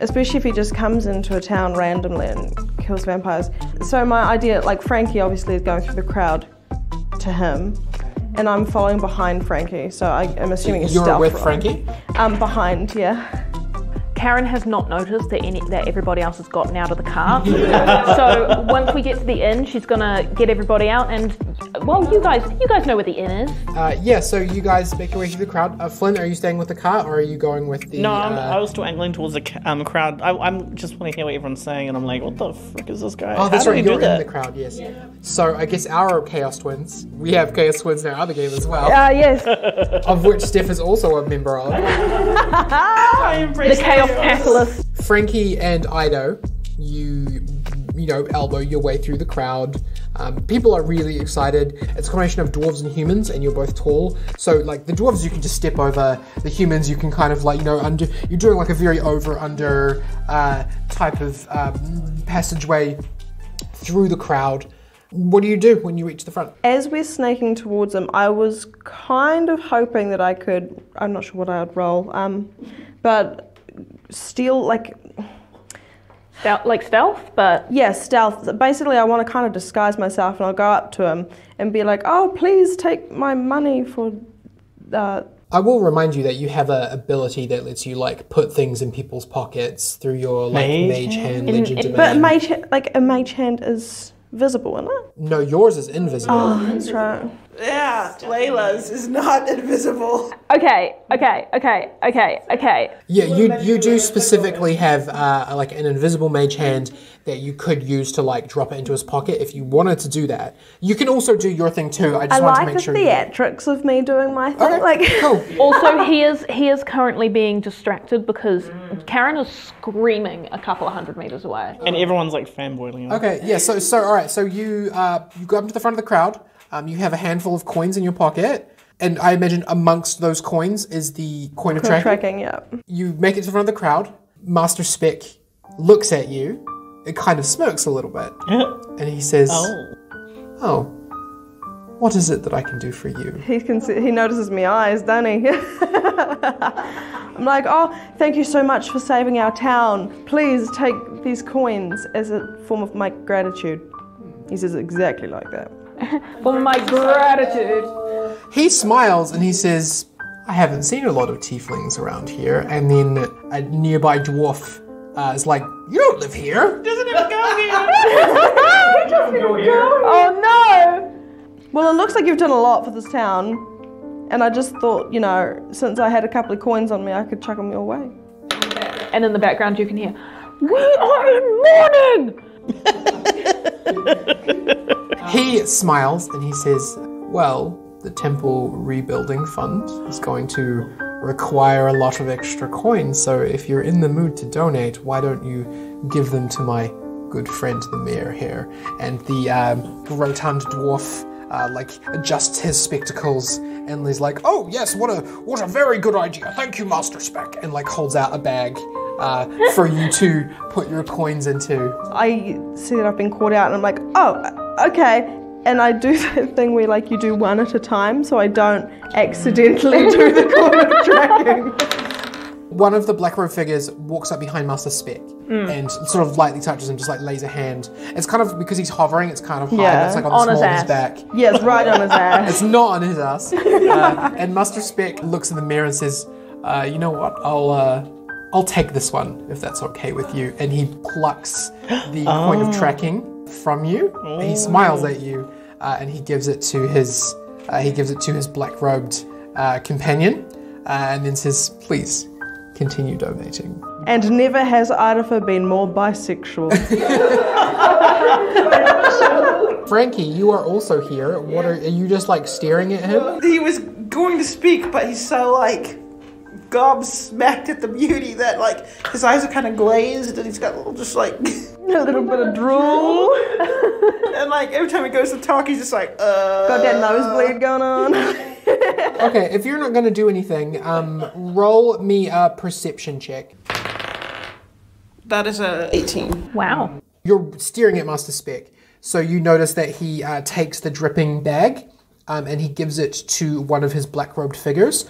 especially if he just comes into a town randomly and kills vampires. So my idea, like Frankie obviously is going through the crowd to him, and I'm following behind Frankie, so I'm assuming it's stealth.
You're with
roll.
Frankie?
Behind, yeah.
Karen has not noticed that everybody else has gotten out of the car. So once we get to the inn, she's gonna get everybody out, and well, you guys know where the inn is.
Yeah, so you guys make your way through the crowd. Flynn, are you staying with the car, or are you going with the...
No, I was still angling towards the crowd. I'm just want to hear what everyone's saying, and I'm like, what the frick is this guy?
Oh, that's
How
right,
do
you're
you do
in
that?
the crowd, yes. Yeah. So I guess our Chaos Twins, we have Chaos Twins in our other game as well,
Yes.
of which Steph is also a member of.
The Chaos Catalyst.
Frankie and Ido, you know, elbow your way through the crowd. People are really excited. It's a combination of dwarves and humans, and you're both tall. So, like, the dwarves you can just step over. The humans you can kind of, like, you know, you're doing like a very over-under type of passageway through the crowd. What do you do when you reach the front?
As we're snaking towards him, I was kind of hoping that I could, I'm not sure what I would roll, but steal, like
stealth, but...
Yeah, stealth. Basically, I want to kind of disguise myself, and I'll go up to him and be like, oh, please take my money for...
I will remind you that you have an ability that lets you, like, put things in people's pockets through your, like, mage hand, legend domain.
But a mage hand is visible, isn't it?
No, yours is invisible.
Oh, that's right.
Yeah, Layla's is not invisible.
Okay.
Yeah, you do specifically have like an invisible mage hand that you could use to like drop it into his pocket if you wanted to do that. You can also do your thing too. I just want to make sure.
I like the theatrics of me doing my thing.
Okay,
like,
cool.
Also, he is currently being distracted because Karen is screaming a couple of 100 meters away.
And everyone's like fanboiling.
Okay, yeah. So all right. So you go up to the front of the crowd. You have a handful of coins in your pocket, and I imagine amongst those coins is the coin of tracking.
Yeah.
You make it to the front of the crowd. Master Spec looks at you. It kind of smirks a little bit, and he says, "Oh, what is it that I can do for you?"
He notices my eyes, doesn't he? I'm like, oh, thank you so much for saving our town. Please take these coins as a form of my gratitude. He says exactly like that.
For my gratitude.
He smiles and he says, "I haven't seen a lot of tieflings around here." And then a nearby dwarf is like, "You don't live here."
Doesn't even go here.
Oh no! Well, it looks like you've done a lot for this town, and I just thought, you know, since I had a couple of coins on me, I could chuck them your way.
And in the background you can hear, "We are in mourning!"
He smiles and he says, "Well, the temple rebuilding fund is going to require a lot of extra coins, so if you're in the mood to donate, why don't you give them to my good friend the mayor here?" And the rotund dwarf like adjusts his spectacles and he's like, "Oh yes, what a very good idea. Thank you, Master Spec," and like holds out a bag for you to put your coins into. I
see that I've been caught out, and I'm like, oh, okay. And I do that thing where like you do one at a time, so I don't accidentally do the coin of tracking.
One of the black robe figures walks up behind Master Spec and sort of lightly touches him, just like lays a hand. It's kind of, because he's hovering, it's kind of high,
Yeah.
it's like on the
On
small
his
of his back.
Yeah, it's right on his ass.
It's not on his ass. And Master Spec looks in the mirror and says, "You know what, I'll take this one, if that's okay with you." And he plucks the coin of tracking from you. And he smiles at you, and he gives it to his black-robed companion, and then says, "Please, continue donating."
And never has Idafer been more bisexual.
Frankie, you are also here. What are you just like staring at him?
He was going to speak, but he's so like gobsmacked at the beauty that like his eyes are kind of glazed and he's got a little just like
A little bit of drool.
and like every time he goes to talk he's just like
Got that nosebleed going on.
Okay, if you're not going to do anything, roll me a perception check.
That is a 18.
Wow.
You're staring at Master Spec, so you notice that he takes the dripping bag and he gives it to one of his black-robed figures,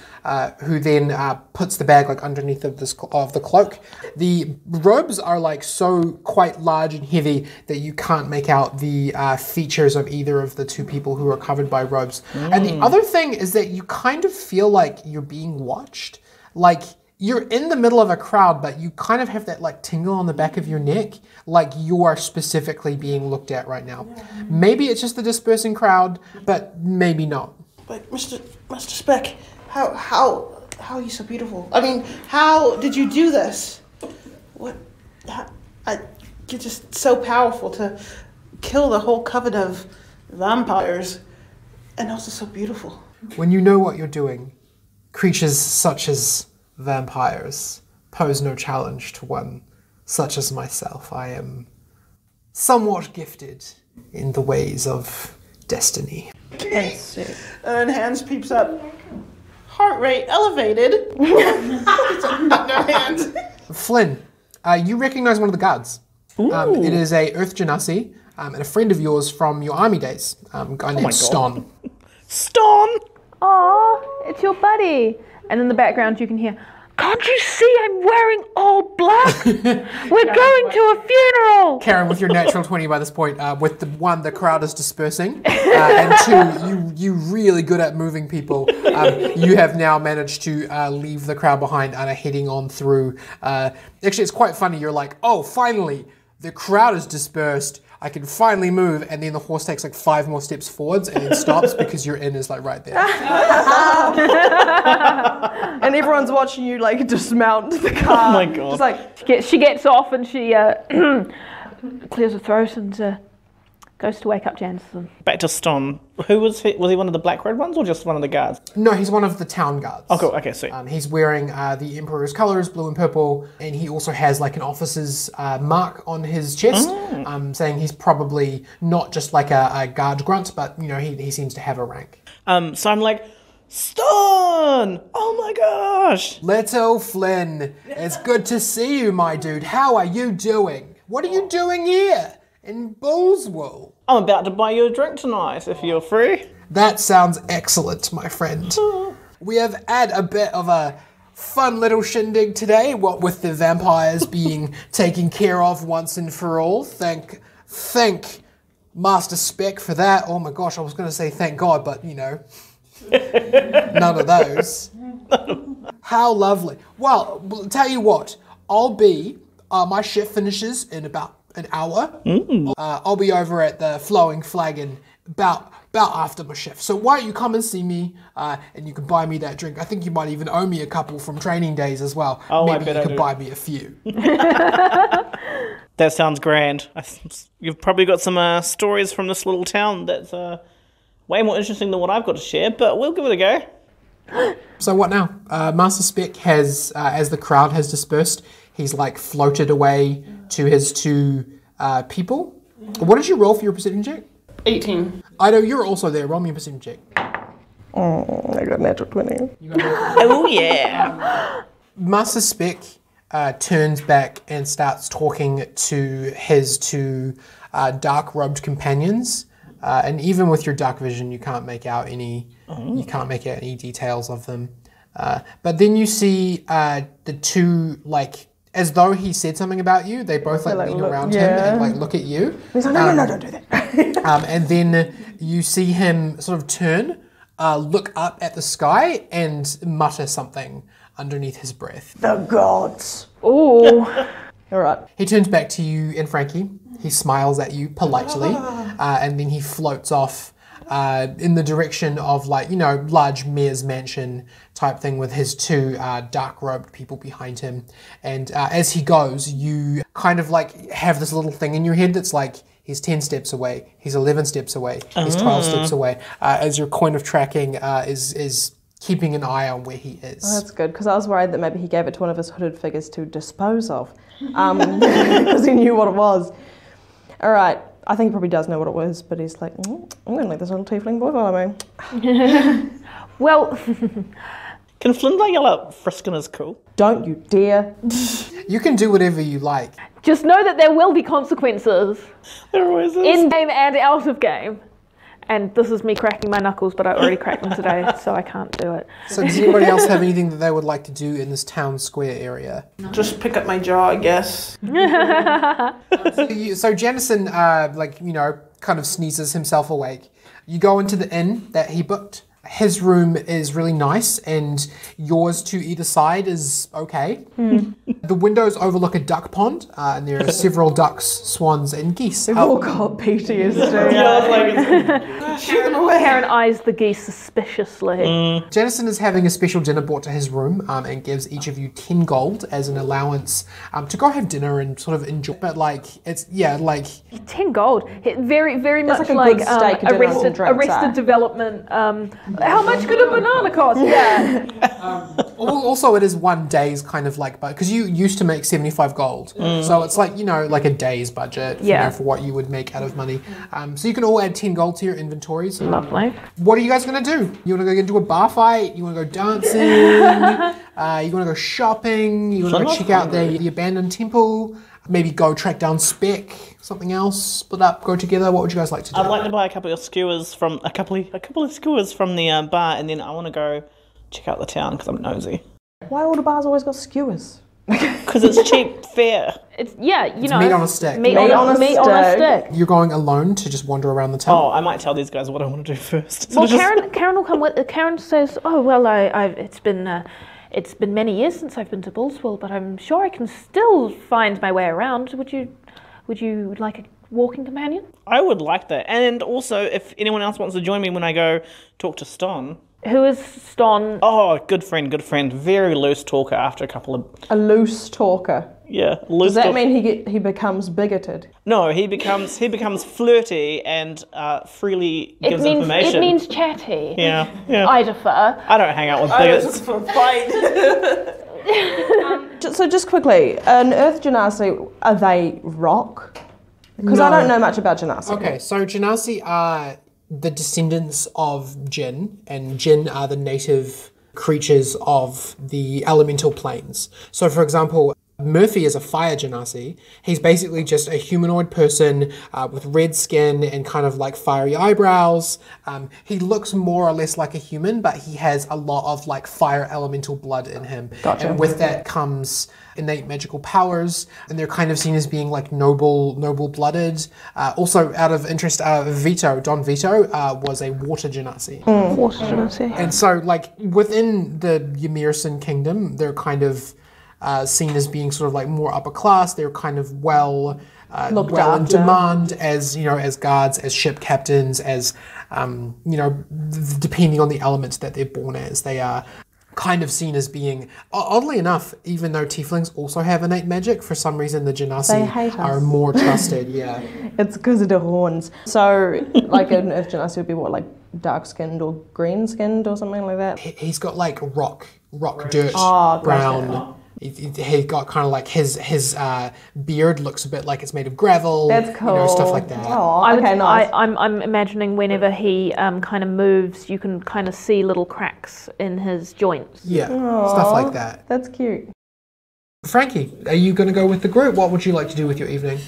who then puts the bag like underneath of the cloak. The robes are like so quite large and heavy that you can't make out the features of either of the two people who are covered by robes. And the other thing is that you kind of feel like you're being watched. Like, you're in the middle of a crowd, but you kind of have that like tingle on the back of your neck, like you are specifically being looked at right now. Maybe it's just the dispersing crowd, but maybe not.
But Mr. Speck, how are you so beautiful? I mean, how did you do this? What? You're just so powerful to kill the whole coven of vampires, and also so beautiful.
When you know what you're doing, creatures such as vampires pose no challenge to one such as myself. I am somewhat gifted in the ways of destiny.
And Hans peeps up. Heart rate elevated. It's under hands.
Flynn, you recognize one of the guards. It is a Earth Genasi and a friend of yours from your army days, a guy named Ston.
Ston!
Aw, it's your buddy. And in the background you can hear, can't you see I'm wearing all black? We're going to a funeral.
Karen, with your natural 20 by this point, with the crowd is dispersing, and two, you really good at moving people. You have now managed to leave the crowd behind and are heading on through. Actually, it's quite funny. You're like, oh, finally, the crowd is dispersed. I can finally move, and then the horse takes like 5 more steps forwards and then stops because your inn is like right there.
And everyone's watching you like dismount the car.
Oh my god.
Just like
She gets off and she clears her throat and goes to wake up Jansen.
Back to Ston. Who was he? Was he one of the black red ones or just one of the guards?
No, he's one of the town guards.
Oh, cool. Okay, sweet.
He's wearing the Emperor's colours, blue and purple, and he also has like an officer's mark on his chest, saying he's probably not just like a guard grunt, but you know he seems to have a rank.
So I'm like, Ston! Oh my gosh!
Little Flynn, it's good to see you, my dude. How are you doing? What are you doing here in Bullswool?
I'm about to buy you a drink tonight if you're free.
That sounds excellent, my friend. We have had a bit of a fun little shindig today, what with the vampires being taken care of once and for all. Thank Master Speck for that. Oh my gosh, I was going to say thank God, but you know, none of those. How lovely. Well, tell you what, I'll be, my shift finishes in about an hour. I'll be over at the Flowing Flagon about after my shift. So why don't you come and see me, and you can buy me that drink. I think you might even owe me a couple from training days as well.
Oh,
maybe
I bet
you
I
could
do.
buy me a few.
That sounds grand. You've probably got some stories from this little town that's way more interesting than what I've got to share, but we'll give it a go.
So what now? Master Speck has, as the crowd has dispersed, he's like floated away to his two people. What did you roll for your perception check?
18.
I know you're also there. Roll me a perception check.
I got a natural 20.
Oh yeah!
Master Speck turns back and starts talking to his two dark-robed companions, and even with your dark vision, you can't make out any. You can't make out any details of them. But then you see the two, like, as though he said something about you. They both like lean around him and like look at you.
He's like, no, don't do that.
And then you see him sort of turn, look up at the sky, and mutter something underneath his breath.
The gods.
Ooh.
All right.
He turns back to you and Frankie. He smiles at you politely, and then he floats off in the direction of, like, you know, large mayor's mansion type thing with his two dark-robed people behind him. And as he goes, you kind of like have this little thing in your head that's like, he's 10 steps away, he's 11 steps away, he's 12 steps away, as your coin of tracking is keeping an eye on where he is.
Oh, that's good, because I was worried that maybe he gave it to one of his hooded figures to dispose of, because he knew what it was. All right, I think he probably does know what it was, but he's like, I'm going to let this little tiefling boy follow me.
Well,
Can Flynn yell out Friskin is cool?
Don't you dare.
You can do whatever you like.
just know that there will be consequences
There always is.
in game and out of game. And this is me cracking my knuckles, but I already cracked them today, so I can't do it.
So does anybody else have anything that they would like to do in this town square area?
Just pick up my jaw, I guess.
So Janison, kind of sneezes himself awake. You go into the inn that he booked. His room is really nice, and yours to either side is okay. The windows overlook a duck pond, and there are several ducks, swans, and geese.
They've all got PTSD.
Karen eyes the geese suspiciously.
Janison is having a special dinner brought to his room, and gives each of you 10 gold as an allowance to go have dinner and sort of enjoy. But
10 gold. Very, very much
like a good steak dinner and
Arrested
drinks,
Development. How much could a banana cost? Yeah.
Also, it is one day's kind of because you used to make 75 gold. So it's like a day's budget for what you would make out of money. So you can all add 10 gold to your inventories.
Lovely.
What are you guys going to do? You want to go into a bar fight? You want to go dancing? You want to go shopping? You want to go check out the abandoned temple? Maybe go track down Spec, something else, split up, go together. What would you guys like to do?
I'd like to buy a couple of skewers from a couple of skewers from the bar, and then I want to go check out the town because I'm nosy.
Why all the bars always got skewers?
Because it's cheap fare.
It's meat
on a stick.
Meat on a stick.
You're going alone to just wander around the town?
Oh, I might tell these guys what I want to do first.
Well, Karen will come with. Karen says, "Oh well, it's been many years since I've been to Bullswell, but I'm sure I can still find my way around. Would you like a walking companion?"
I would like that. And also, if anyone else wants to join me when I go talk to Ston.
Who is Ston?
Oh, good friend. Very loose talker after a couple of...
A loose talker?
Yeah, loose.
Does that mean he becomes bigoted?
No, he becomes flirty and freely gives information.
It means chatty.
Yeah.
Idafer.
I don't hang out with bigots.
So just quickly, an Earth Genasi, are they rock? Because I don't know much about Genasi.
Okay, so Genasi are the descendants of Jinn, and Jinn are the native creatures of the elemental planes. So for example, Murphy is a fire genasi. He's basically just a humanoid person with red skin and kind of like fiery eyebrows. He looks more or less like a human, but he has a lot of like fire elemental blood in him.
Gotcha.
And with that comes innate magical powers, and they're kind of seen as being like noble-blooded. Also, out of interest, Don Vito was a water genasi.
Water genasi.
And so, like within the Ymirison kingdom, they're kind of seen as being sort of like more upper class. They're kind of well in demand as as guards, as ship captains, as depending on the elements that they're born as, they are kind of seen as being, oddly enough, even though tieflings also have innate magic, for some reason the genasi are more trusted. Yeah,
it's because of the horns. So like an Earth genasi would be what, like dark skinned or green skinned or something like that?
He's got like rock dirt,
brown.
Gotcha. He got kind of like his beard looks a bit like it's made of gravel.
That's cool.
Stuff like that.
Oh, okay, nice.
I'm imagining whenever he kind of moves, you can kind of see little cracks in his joints.
Yeah, stuff like that.
That's cute.
Frankie, are you going to go with the group? What would you like to do with your evening?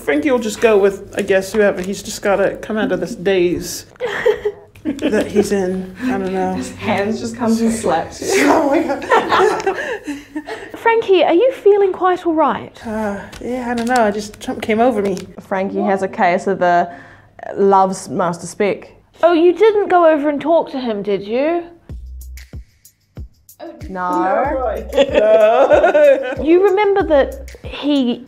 Frankie will just go with, I guess, whoever. He's just got to come out of this daze that he's in. I don't know.
His hands just comes and slaps you.
Oh my god.
Frankie, are you feeling quite all right?
Yeah, I don't know. Something came over me.
Frankie has a case of the loves Master Spec.
Oh, you didn't go over and talk to him, did you?
No.
You remember that he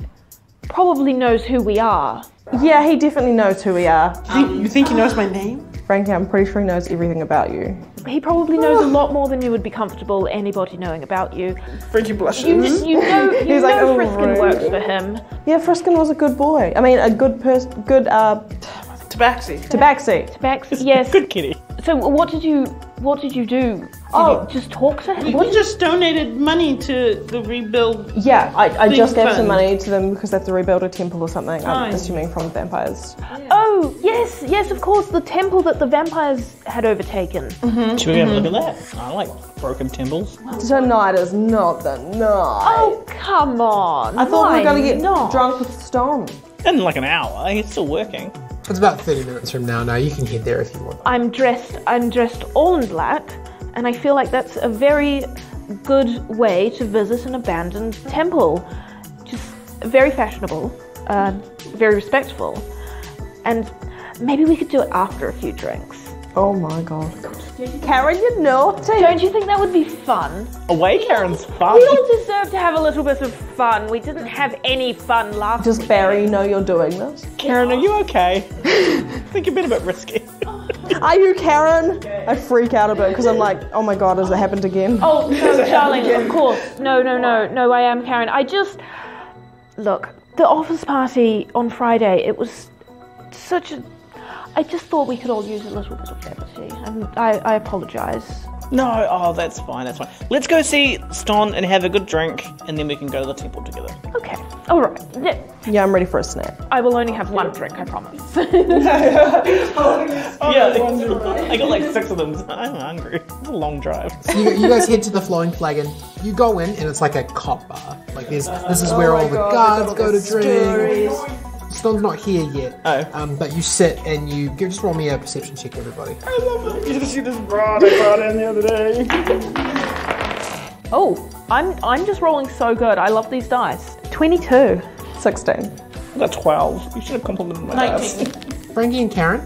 probably knows who we are.
Yeah, he definitely knows who we are.
You think he knows my name?
Frankie, I'm pretty sure he knows everything about you.
He probably knows a lot more than you would be comfortable anybody knowing about you.
Frankie blushes.
You know Friskin
rude.
works for him.
Yeah, Friskin was a good boy. I mean, a good person. Good.
Tabaxi.
Tabaxi, yes.
Good kitty.
So what did you do? Did you just talk to him?
We just donated money to the rebuild.
Yeah, I just gave some
fund.
money to them because they have to rebuild a temple or something. I'm
Nice.
assuming from vampires.
Oh, yes, of course, the temple that the vampires had overtaken.
Should we have a look at that? I like broken temples.
Tonight is not the night.
Oh, come on.
I thought we were
why
going to get
not?
drunk with Storm.
In like an hour. He's still working.
It's about 30 minutes from now. You can head there if you want.
I'm dressed all in black, and I feel like that's a very good way to visit an abandoned temple. Just very fashionable, very respectful, and maybe we could do it after a few drinks.
Oh my god. Karen, you're naughty.
Don't you think that would be fun?
Away Karen's fun.
We all deserve to have a little bit of fun. We didn't have any fun last
Does Barry know you're doing this?
Karen, are you okay? I think you've been a bit risky.
Are you Karen? I freak out a bit because I'm like, oh my god, has it happened again?
Oh, no, darling, of course. No, I am Karen. Look, the office party on Friday, it was I just thought we could all use a little bit of levity. I apologise.
No, oh, that's fine. Let's go see Ston and have a good drink, and then we can go to the temple together.
Okay, all right.
Yeah, I'm ready for a snack.
I will only have one drink, I promise.
I got like 6 of them. I'm hungry. It's a long drive.
So you guys head to the Flowing Flagon. You go in, and it's like a cop bar. Like this is where all the guards go to drink. Ston's not here yet. But you sit and you just roll me a perception check, everybody.
I love it. You just see this broad I brought in the other day.
Oh, I'm just rolling so good. I love these dice. 22.
16.
I got 12. You should have complimented my dice.
Frankie and Karen,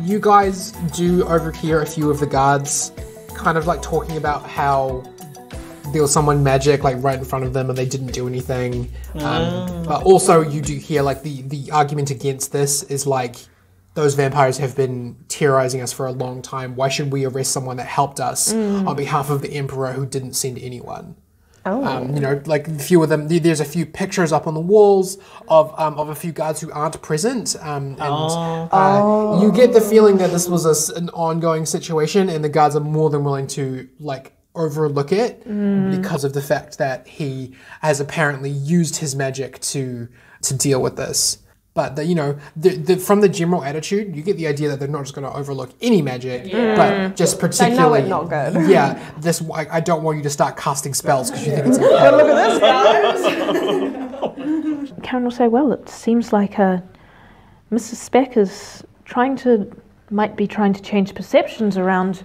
you guys do overhear a few of the guards kind of like talking about how there was someone magic like right in front of them and they didn't do anything. But also you do hear like the argument against this is like, those vampires have been terrorizing us for a long time. Why should we arrest someone that helped us on behalf of the Emperor who didn't send anyone? Like a few of them, there's a few pictures up on the walls of a few guards who aren't present. You get the feeling that this was an ongoing situation and the guards are more than willing to like overlook it because of the fact that he has apparently used his magic to deal with this. But from the general attitude, you get the idea that they're not just going to overlook any magic, but just particularly.
They know it's not good.
Yeah, I don't want you to start casting spells because you think it's. But
look at this, guys.
Karen will say, "Well, it seems like Mrs. Speck is might be trying to change perceptions around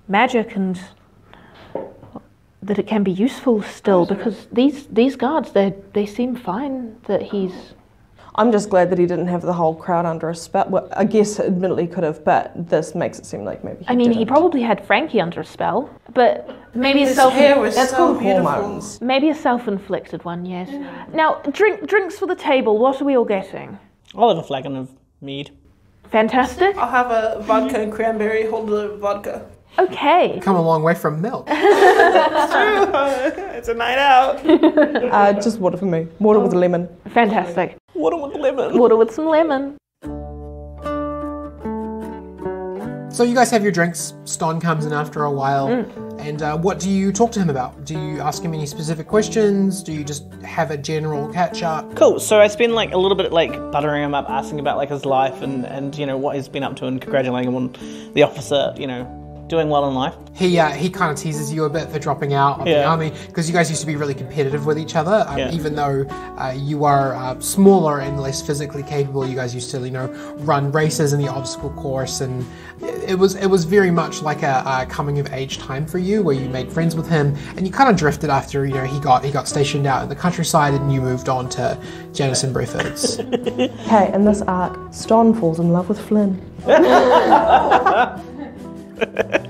magic and that it can be useful still because these guards they seem fine that he's."
I'm just glad that he didn't have the whole crowd under a spell. Well, I guess admittedly could have, but this makes it seem like maybe he
he probably had Frankie under a spell, but maybe
His hair was
That's
so
called
beautiful.
hormones.
maybe a self-inflicted one, yes. Now, drinks for the table. What are we all getting?
I'll have a flagon of mead.
Fantastic.
I'll have a vodka and cranberry. Hold the vodka.
Okay.
Come a long way from milk.
It's a night out.
Just water for me. Water with a lemon.
Fantastic.
Water with lemon.
Water with some lemon.
So you guys have your drinks. Ston comes in after a while. And what do you talk to him about? Do you ask him any specific questions? Do you just have a general catch up?
Cool. So I spend like a little bit like buttering him up, asking about like his life and what he's been up to and congratulating him on the officer, doing well in life.
He kind of teases you a bit for dropping out of the army because you guys used to be really competitive with each other. Even though you are smaller and less physically capable, you guys used to run races in the obstacle course, and it was very much like a coming of age time for you where you made friends with him, and you kind of drifted after he got stationed out in the countryside and you moved on to Janice and Breford's.
Hey, in this arc, Ston falls in love with Flynn.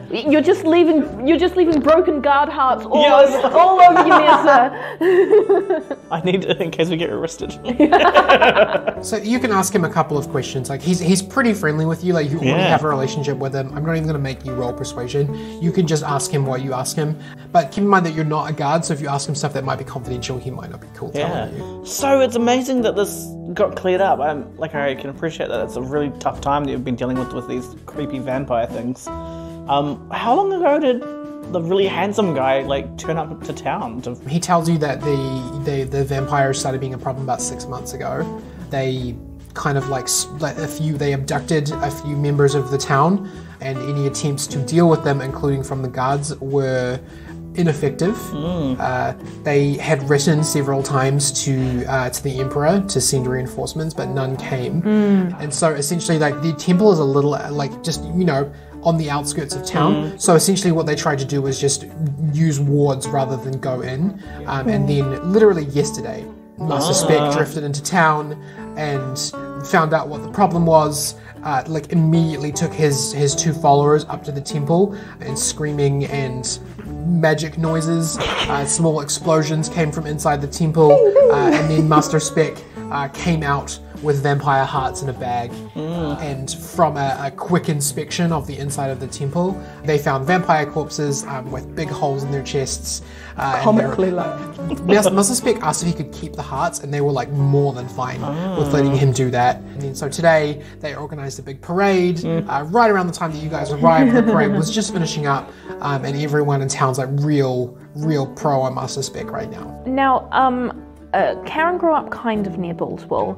You're just leaving broken guard hearts all over you, Nessa.
I need it in case we get arrested.
So you can ask him a couple of questions. Like he's pretty friendly with you. Like you already have a relationship with him. I'm not even going to make you roll persuasion. You can just ask him what you ask him. But keep in mind that you're not a guard, so if you ask him stuff that might be confidential, he might not be cool telling you.
So it's amazing that this got cleared up. I can appreciate that it's a really tough time that you've been dealing with these creepy vampire things. How long ago did the really handsome guy turn up to town?
He tells you that the vampires started being a problem about 6 months ago. They kind of they abducted a few members of the town, and any attempts to deal with them, including from the guards, were ineffective. They had written several times to the Emperor to send reinforcements, but none came. And so essentially, like, the temple is a little, like, just, you know, on the outskirts of town. So essentially what they tried to do was just use wards rather than go in. And then literally yesterday, Master Spec drifted into town and found out what the problem was. Like, immediately took his 2 followers up to the temple, and screaming and magic noises, small explosions came from inside the temple, and then Master Spec came out with vampire hearts in a bag. And from a quick inspection of the inside of the temple, they found vampire corpses with big holes in their chests.
Comically low.
Master Spec asked if he could keep the hearts, and they were like more than fine with letting him do that. And then so today they organized a big parade. Right around the time that you guys arrived, the parade was just finishing up, and everyone in town's like real pro on Master Spec right now.
Now, Karen grew up kind of near Bullswell.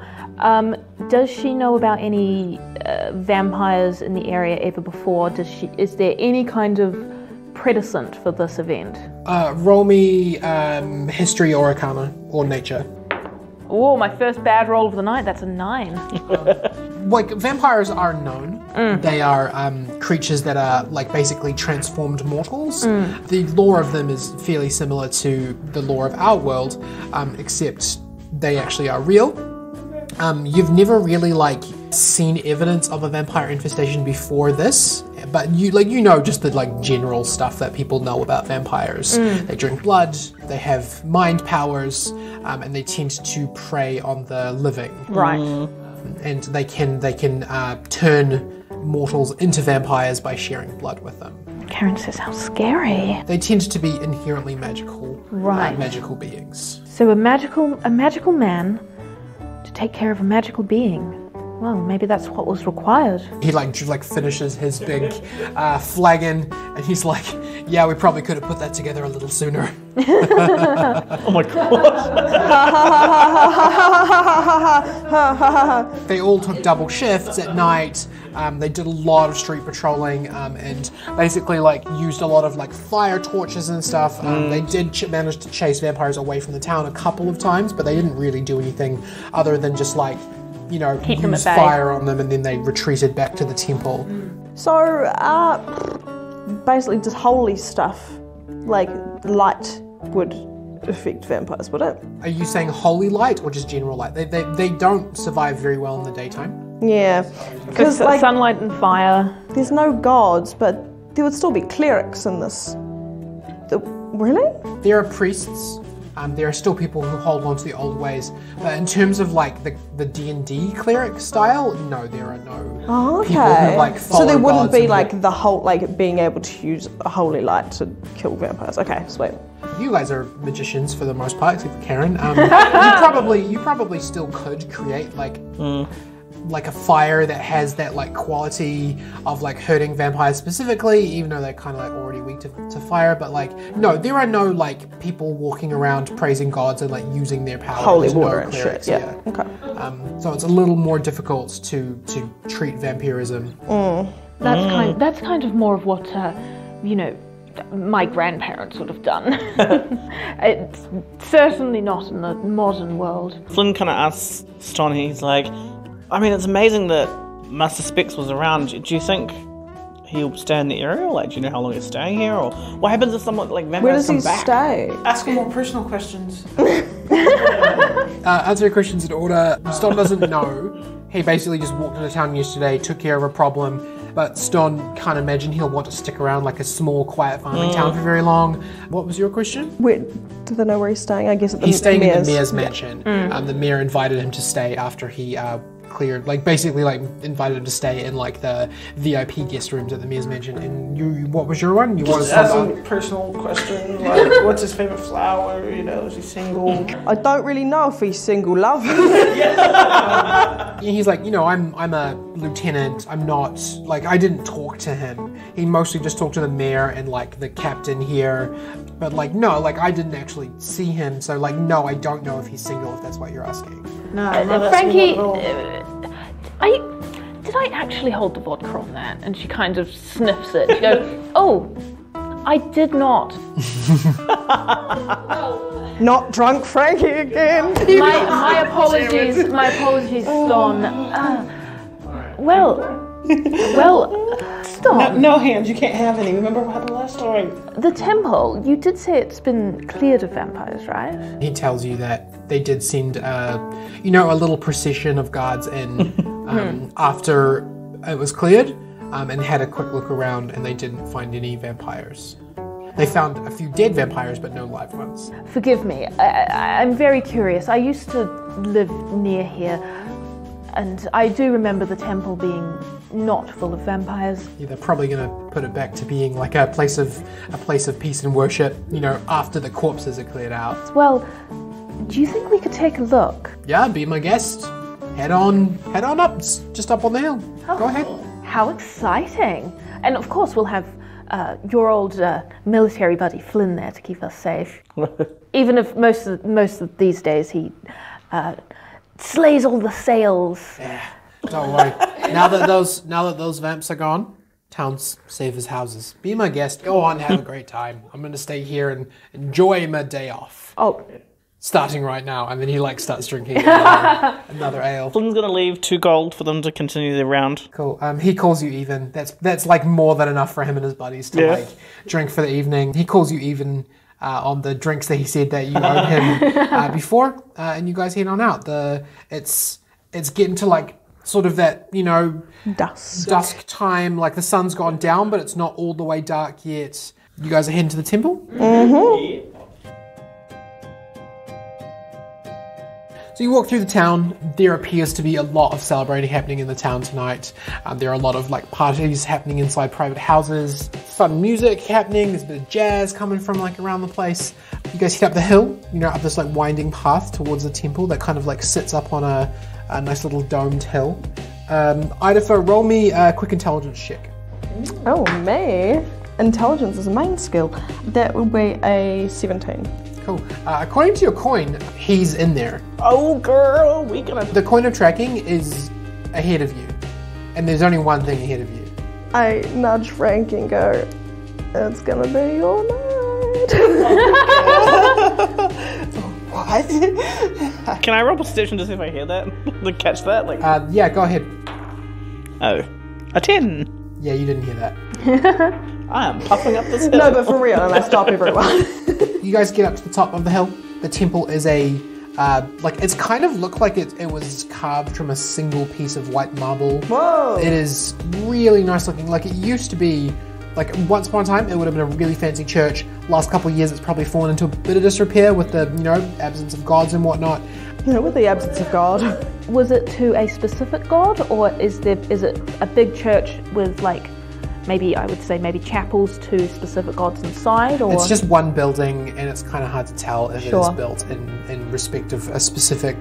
Does she know about any vampires in the area ever before? Is there any kind of predecessant for this event?
Roll me history or arcana or nature.
Oh, my first bad roll of the night. That's a 9.
Like, vampires are known. They are creatures that are, like, basically transformed mortals. The lore of them is fairly similar to the lore of our world, except they actually are real. You've never really, like, seen evidence of a vampire infestation before this, but you know just the, like, general stuff that people know about vampires. They drink blood, they have mind powers, and they tend to prey on the living.
Right.
And they can turn mortals into vampires by sharing blood with them.
Karen says, how scary.
They tend to be inherently magical,
Right.
Magical beings.
So a magical man to take care of a magical being. Well, maybe that's what was required.
He like finishes his big flagon, and he's like, "Yeah, we probably could have put that together a little sooner."
Oh my god.
They all took double shifts at night. They did a lot of street patrolling, and basically like used a lot of like fire torches and stuff. They did manage to chase vampires away from the town a couple of times, but they didn't really do anything other than just like, you know,
Keep them
use
at bay.
fire on them, and then they retreated back to the temple.
So, basically just holy stuff, like light would affect vampires, would it?
Are you saying holy light or just general light? They don't survive very well in the daytime.
Yeah, because like
sunlight and fire.
there's no gods, but there would still be clerics in this. Really?
There are priests. There are still people who hold on to the old ways, but in terms of like the D&D cleric style, no, there are no people who like follow
So there wouldn't
gods
be
and
like the whole like being able to use a holy light to kill vampires. Okay, sweet.
You guys are magicians for the most part, except for Karen. You probably still could create like a fire that has that like quality of like hurting vampires specifically, even though they're kind of like already weak to fire. But like, no, there are no like people walking around praising gods and like using their powers.
Holy
There's
water
no
and
clerics,
shit. Yeah. Okay.
So it's a little more difficult to treat vampirism.
That's kind of more of what you know, my grandparents would have done. It's certainly not in the modern world.
Flynn kind of asks Ston, he's like, I mean, it's amazing that Master Specs was around. Do you think he'll stay in the area? Like, do you know how long he's staying here? Or what happens if someone, like,
Where
vampires
does he
come back?
stay?
Ask him more personal questions.
Answer your questions in order. Ston doesn't know. He basically just walked into town yesterday, took care of a problem, but Ston can't imagine he'll want to stick around like a small, quiet farming town for very long. What was your question?
Where do they know where he's staying? I guess at the
He's staying in
mayor's.
the mayor's mansion. The mayor invited him to stay after he cleared, like basically like invited him to stay in like the VIP guest rooms at the mayor's mansion. And you, what was your one? You wanted to
Ask
talk
him personal questions, like what's his favorite flower? You know, is he single?
I don't really know if he's single, love.
Yeah, he's like, you know, I'm a lieutenant. I'm not like, I didn't talk to him. He mostly just talked to the mayor and like the captain here. But like, no, like I didn't actually see him. So like, no, I don't know if he's single, if that's what you're asking.
No, that's
Frankie,
not at all.
did I actually hold the vodka on that? And she kind of sniffs it. She goes, oh, I did not.
Not drunk Frankie again.
My apologies, Ston. Well, Ston.
No hands, you can't have any. Remember what happened last time?
The temple, you did say it's been cleared of vampires, right?
He tells you that they did send, a little procession of guards in after it was cleared, and had a quick look around, and they didn't find any vampires. They found a few dead vampires, but no live ones.
Forgive me, I'm very curious. I used to live near here, and I do remember the temple being not full of vampires.
Yeah, they're probably going to put it back to being like a place of peace and worship, after the corpses are cleared out.
Well, do you think we could take a look?
Yeah, be my guest. Head on up, just up on the hill. Go ahead.
How exciting! And of course we'll have your old military buddy Flynn there to keep us safe. Even if most of these days he slays all the sails.
Yeah, don't worry. Now that those vamps are gone, town's safe as houses. Be my guest. Go on, have a great time. I'm gonna stay here and enjoy my day off.
Oh.
Starting right now, and then he starts drinking another ale.
Flynn's gonna leave 2 gold for them to continue their round.
Cool. He calls you even. That's more than enough for him and his buddies to drink for the evening. He calls you even on the drinks that he said that you owed him before, and you guys head on out. It's getting to sort of that dusk time. Like the sun's gone down, but it's not all the way dark yet. You guys are heading to the temple.
Mm-hmm.
So you walk through the town. There appears to be a lot of celebrating happening in the town tonight. There are a lot of parties happening inside private houses, fun music happening. There's a bit of jazz coming from around the place. You guys head up the hill, up this winding path towards the temple that kind of sits up on a nice little domed hill. Idafer, roll me a quick intelligence check.
Oh, me? Intelligence is a main skill. That will be a 17.
Cool. According to your coin, he's in there.
Oh, girl,
The coin of tracking is ahead of you, and there's only one thing ahead of you.
I nudge Frank and go, it's gonna be your night.
What? Can I roll perception to see if I hear that? To catch that?
Yeah, go ahead.
Oh, a 10.
Yeah, you didn't hear that.
I am puffing up this hill.
No, but for real, and I stop everyone.
You guys get up to the top of the hill. The temple is it's kind of looked like it was carved from a single piece of white marble.
Whoa!
It is really nice looking. It used to be, once upon a time, it would have been a really fancy church. Last couple of years, it's probably fallen into a bit of disrepair with the, absence of gods and whatnot.
With the absence of God.
Was it to a specific god, or is it a big church with maybe chapels to specific gods inside, or
it's just one building, and it's kind of hard to tell if it is built in respect of a specific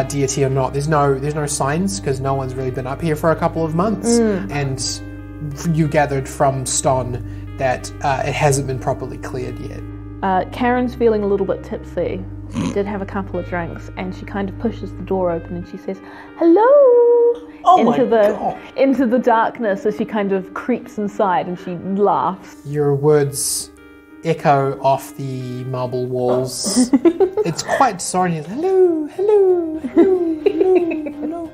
deity or not. There's no signs because no one's really been up here for a couple of months, and you gathered from Ston that it hasn't been properly cleared yet.
Karen's feeling a little bit tipsy. She did have a couple of drinks, and she kind of pushes the door open and she says, "Hello!" into the darkness as she kind of creeps inside, and she laughs.
Your words echo off the marble walls. It's quite disorienting. Hello, hello, hello, hello, hello.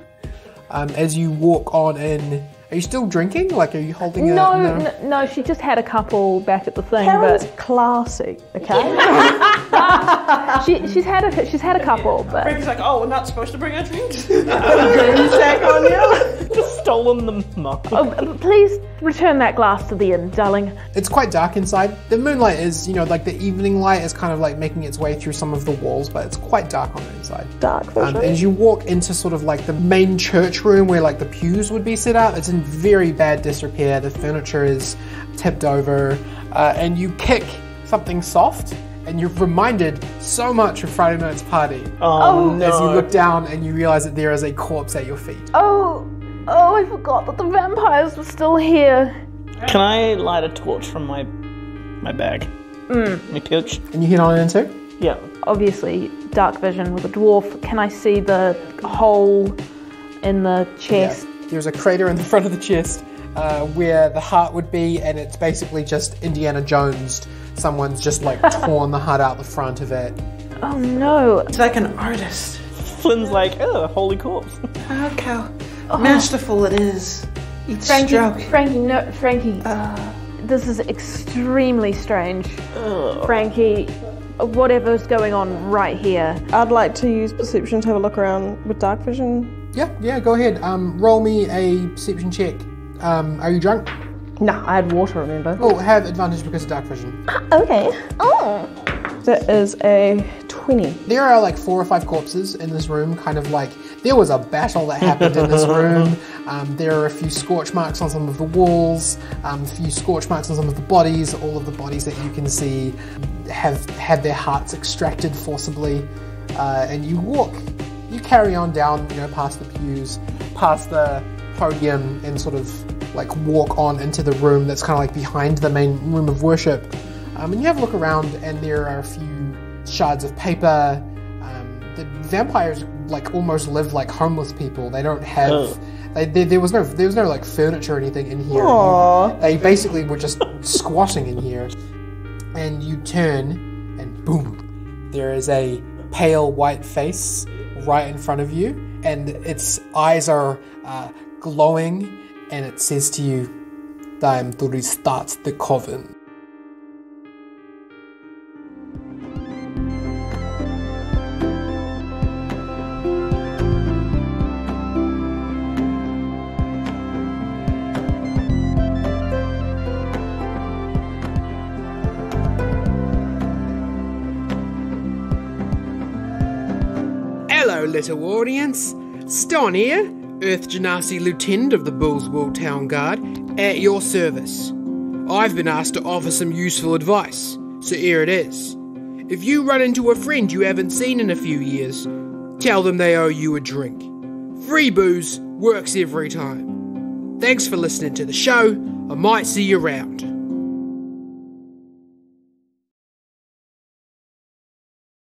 As you walk on in, are you still drinking? Are you holding
No, she just had a couple back at the thing.
Karen's classy, okay?
she's had a couple, but
Frankie's oh, we're not supposed to bring our drinks.
Check on you.
Just stolen the mug.
oh, please return that glass to the inn, darling.
It's quite dark inside. The moonlight is, the evening light is kind of making its way through some of the walls, but it's quite dark on the inside.
Dark vision.
As you walk into sort of the main church room where the pews would be set up, it's in very bad disrepair. The furniture is tipped over, and you kick something soft, and you're reminded so much of Friday night's party.
Oh no.
As you look down and you realize that there is a corpse at your feet.
Oh, I forgot that the vampires were still here.
Can I light a torch from my bag? My pouch?
And you head on into?
Yeah.
Obviously, dark vision with a dwarf. Can I see the hole in the chest?
Yeah. There's a crater in the front of the chest, where the heart would be, and it's basically just Indiana Jones. Someone's just like torn the heart out the front of it.
Oh no.
It's like an artist.
Flynn's like, oh, holy corpse.
Look how masterful it is. Each
Frankie,
stroke.
Frankie, this is extremely strange. Frankie, whatever's going on right here.
I'd like to use perception to have a look around with dark vision.
Yeah, go ahead. Roll me a perception check. Are you drunk?
No, I had water, remember?
Oh, have advantage because of dark vision.
Okay. Oh. That is a 20.
There are like 4 or 5 corpses in this room, kind of like there was a battle that happened in this room. There are a few scorch marks on some of the walls, a few scorch marks on some of the bodies. All of the bodies that you can see have had their hearts extracted forcibly. And you carry on down, past the pews, past the podium, and sort of like walk on into the room that's kind of like behind the main room of worship. And you have a look around, and there are a few shards of paper. The vampires like almost live like homeless people. They don't have. There was no like furniture or anything in here. They basically were just squatting in here. And you turn, and boom, there is a pale white face right in front of you, and its eyes are glowing, and it says to you, "Time to restart the coven." Hello, little audience. Ston here, Earth Genasi Lieutenant of the Bullswool Town Guard, at your service. I've been asked to offer some useful advice, so here it is. If you run into a friend you haven't seen in a few years, tell them they owe you a drink. Free booze works every time. Thanks for listening to the show. I might see you around.